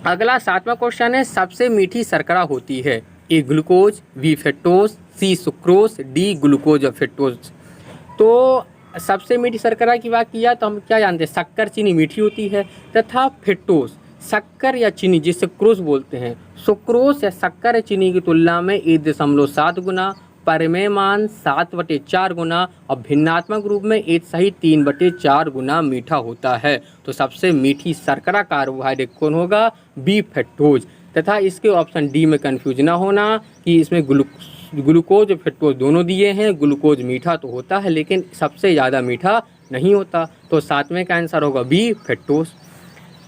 अगला 7वां क्वेश्चन है, सबसे मीठी शर्करा होती है। ए ग्लूकोज, बी फ्रक्टोज, सी सुक्रोज, डी ग्लूकोज और फ्रक्टोज। तो सबसे मीठी शर्करा की बात की जाए तो हम क्या जानते हैं, शक्कर चीनी मीठी होती है तथा फ्रक्टोज शक्कर या चीनी जिसे सुक्रोज बोलते हैं, सुक्रोज या शक्कर या चीनी की तुलना में 1.7 गुना, परिमेय मान 7/4 गुना और भिन्नात्मक रूप में 1/3/4 गुना मीठा होता है। तो सबसे मीठी शर्करा कार्बोहाइड्रेट कौन होगा? B fructose. तथा इसके ऑप्शन डी में कन्फ्यूज ना होना कि इसमें ग्लूकोज और फ्रक्टोज दोनों दिए हैं। ग्लूकोज मीठा तो होता है लेकिन सबसे ज़्यादा मीठा नहीं होता। तो 7वें का आंसर होगा बी फ्रक्टोज।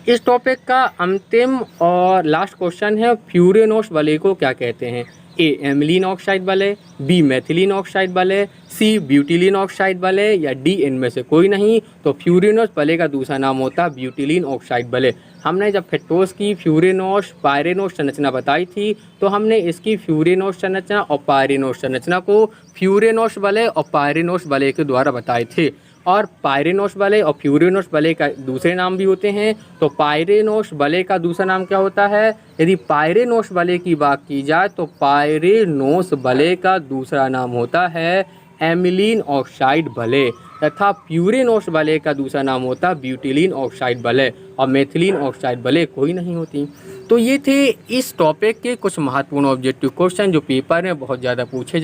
इस टॉपिक का अंतिम और लास्ट क्वेश्चन है, फ्यूरेनोस वलय को क्या कहते हैं। ए एमिलीन ऑक्साइड वलय, बी मेथिलीन ऑक्साइड वलय, सी ब्यूटिलीन ऑक्साइड वलय या डी इनमें से कोई नहीं। तो फ्यूरेनोस वलय का दूसरा नाम होता है ब्यूटिलीन ऑक्साइड वलय। हमने जब फ्रक्टोज की फ्यूरेनोस पायरेनोस संरचना बताई थी तो हमने इसकी फ्यूरेनोस संरचना और पायरेनोस संरचना को फ्यूरेनोस वलय और पायरेनोस वलय के द्वारा बताए थे। और पायरेनोस वलय और फ्यूरेनोस वलय का दूसरे नाम भी होते हैं। तो पायरेनोस वलय का दूसरा नाम क्या होता है? यदि पायरेनोस वलय की बात की जाए तो पायरेनोस वलय का दूसरा नाम होता है एमिलीन ऑक्साइड वलय तथा फ्यूरेनोस वलय का दूसरा नाम होता है ब्यूटिलीन ऑक्साइड वलय और मेथिलीन ऑक्साइड वलय कोई नहीं होती। तो ये थे इस टॉपिक के कुछ महत्वपूर्ण ऑब्जेक्टिव क्वेश्चन जो पेपर में बहुत ज़्यादा पूछे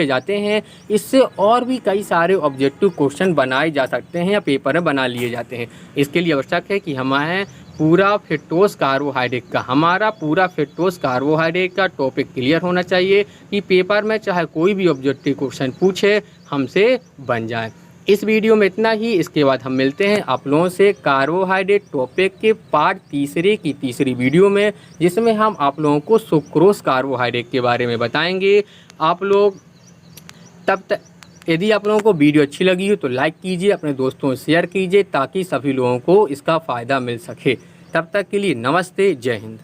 जाते हैं। इससे और भी कई सारे ऑब्जेक्टिव क्वेश्चन बनाए जा सकते हैं या पेपर में बना लिए जाते हैं। इसके लिए आवश्यक है कि हमारा पूरा फ्रक्टोज कार्बोहाइड्रेट का टॉपिक क्लियर होना चाहिए कि पेपर में चाहे कोई भी ऑब्जेक्टिव क्वेश्चन पूछे हमसे बन जाए। इस वीडियो में इतना ही। इसके बाद हम मिलते हैं आप लोगों से कार्बोहाइड्रेट टॉपिक के पार्ट की तीसरी वीडियो में, जिसमें हम आप लोगों को सुक्रोज कार्बोहाइड्रेट के बारे में बताएंगे। आप लोग तब तक यदि आप लोगों को वीडियो अच्छी लगी हो तो लाइक कीजिए, अपने दोस्तों से शेयर कीजिए ताकि सभी लोगों को इसका फ़ायदा मिल सके। तब तक के लिए नमस्ते, जय हिंद।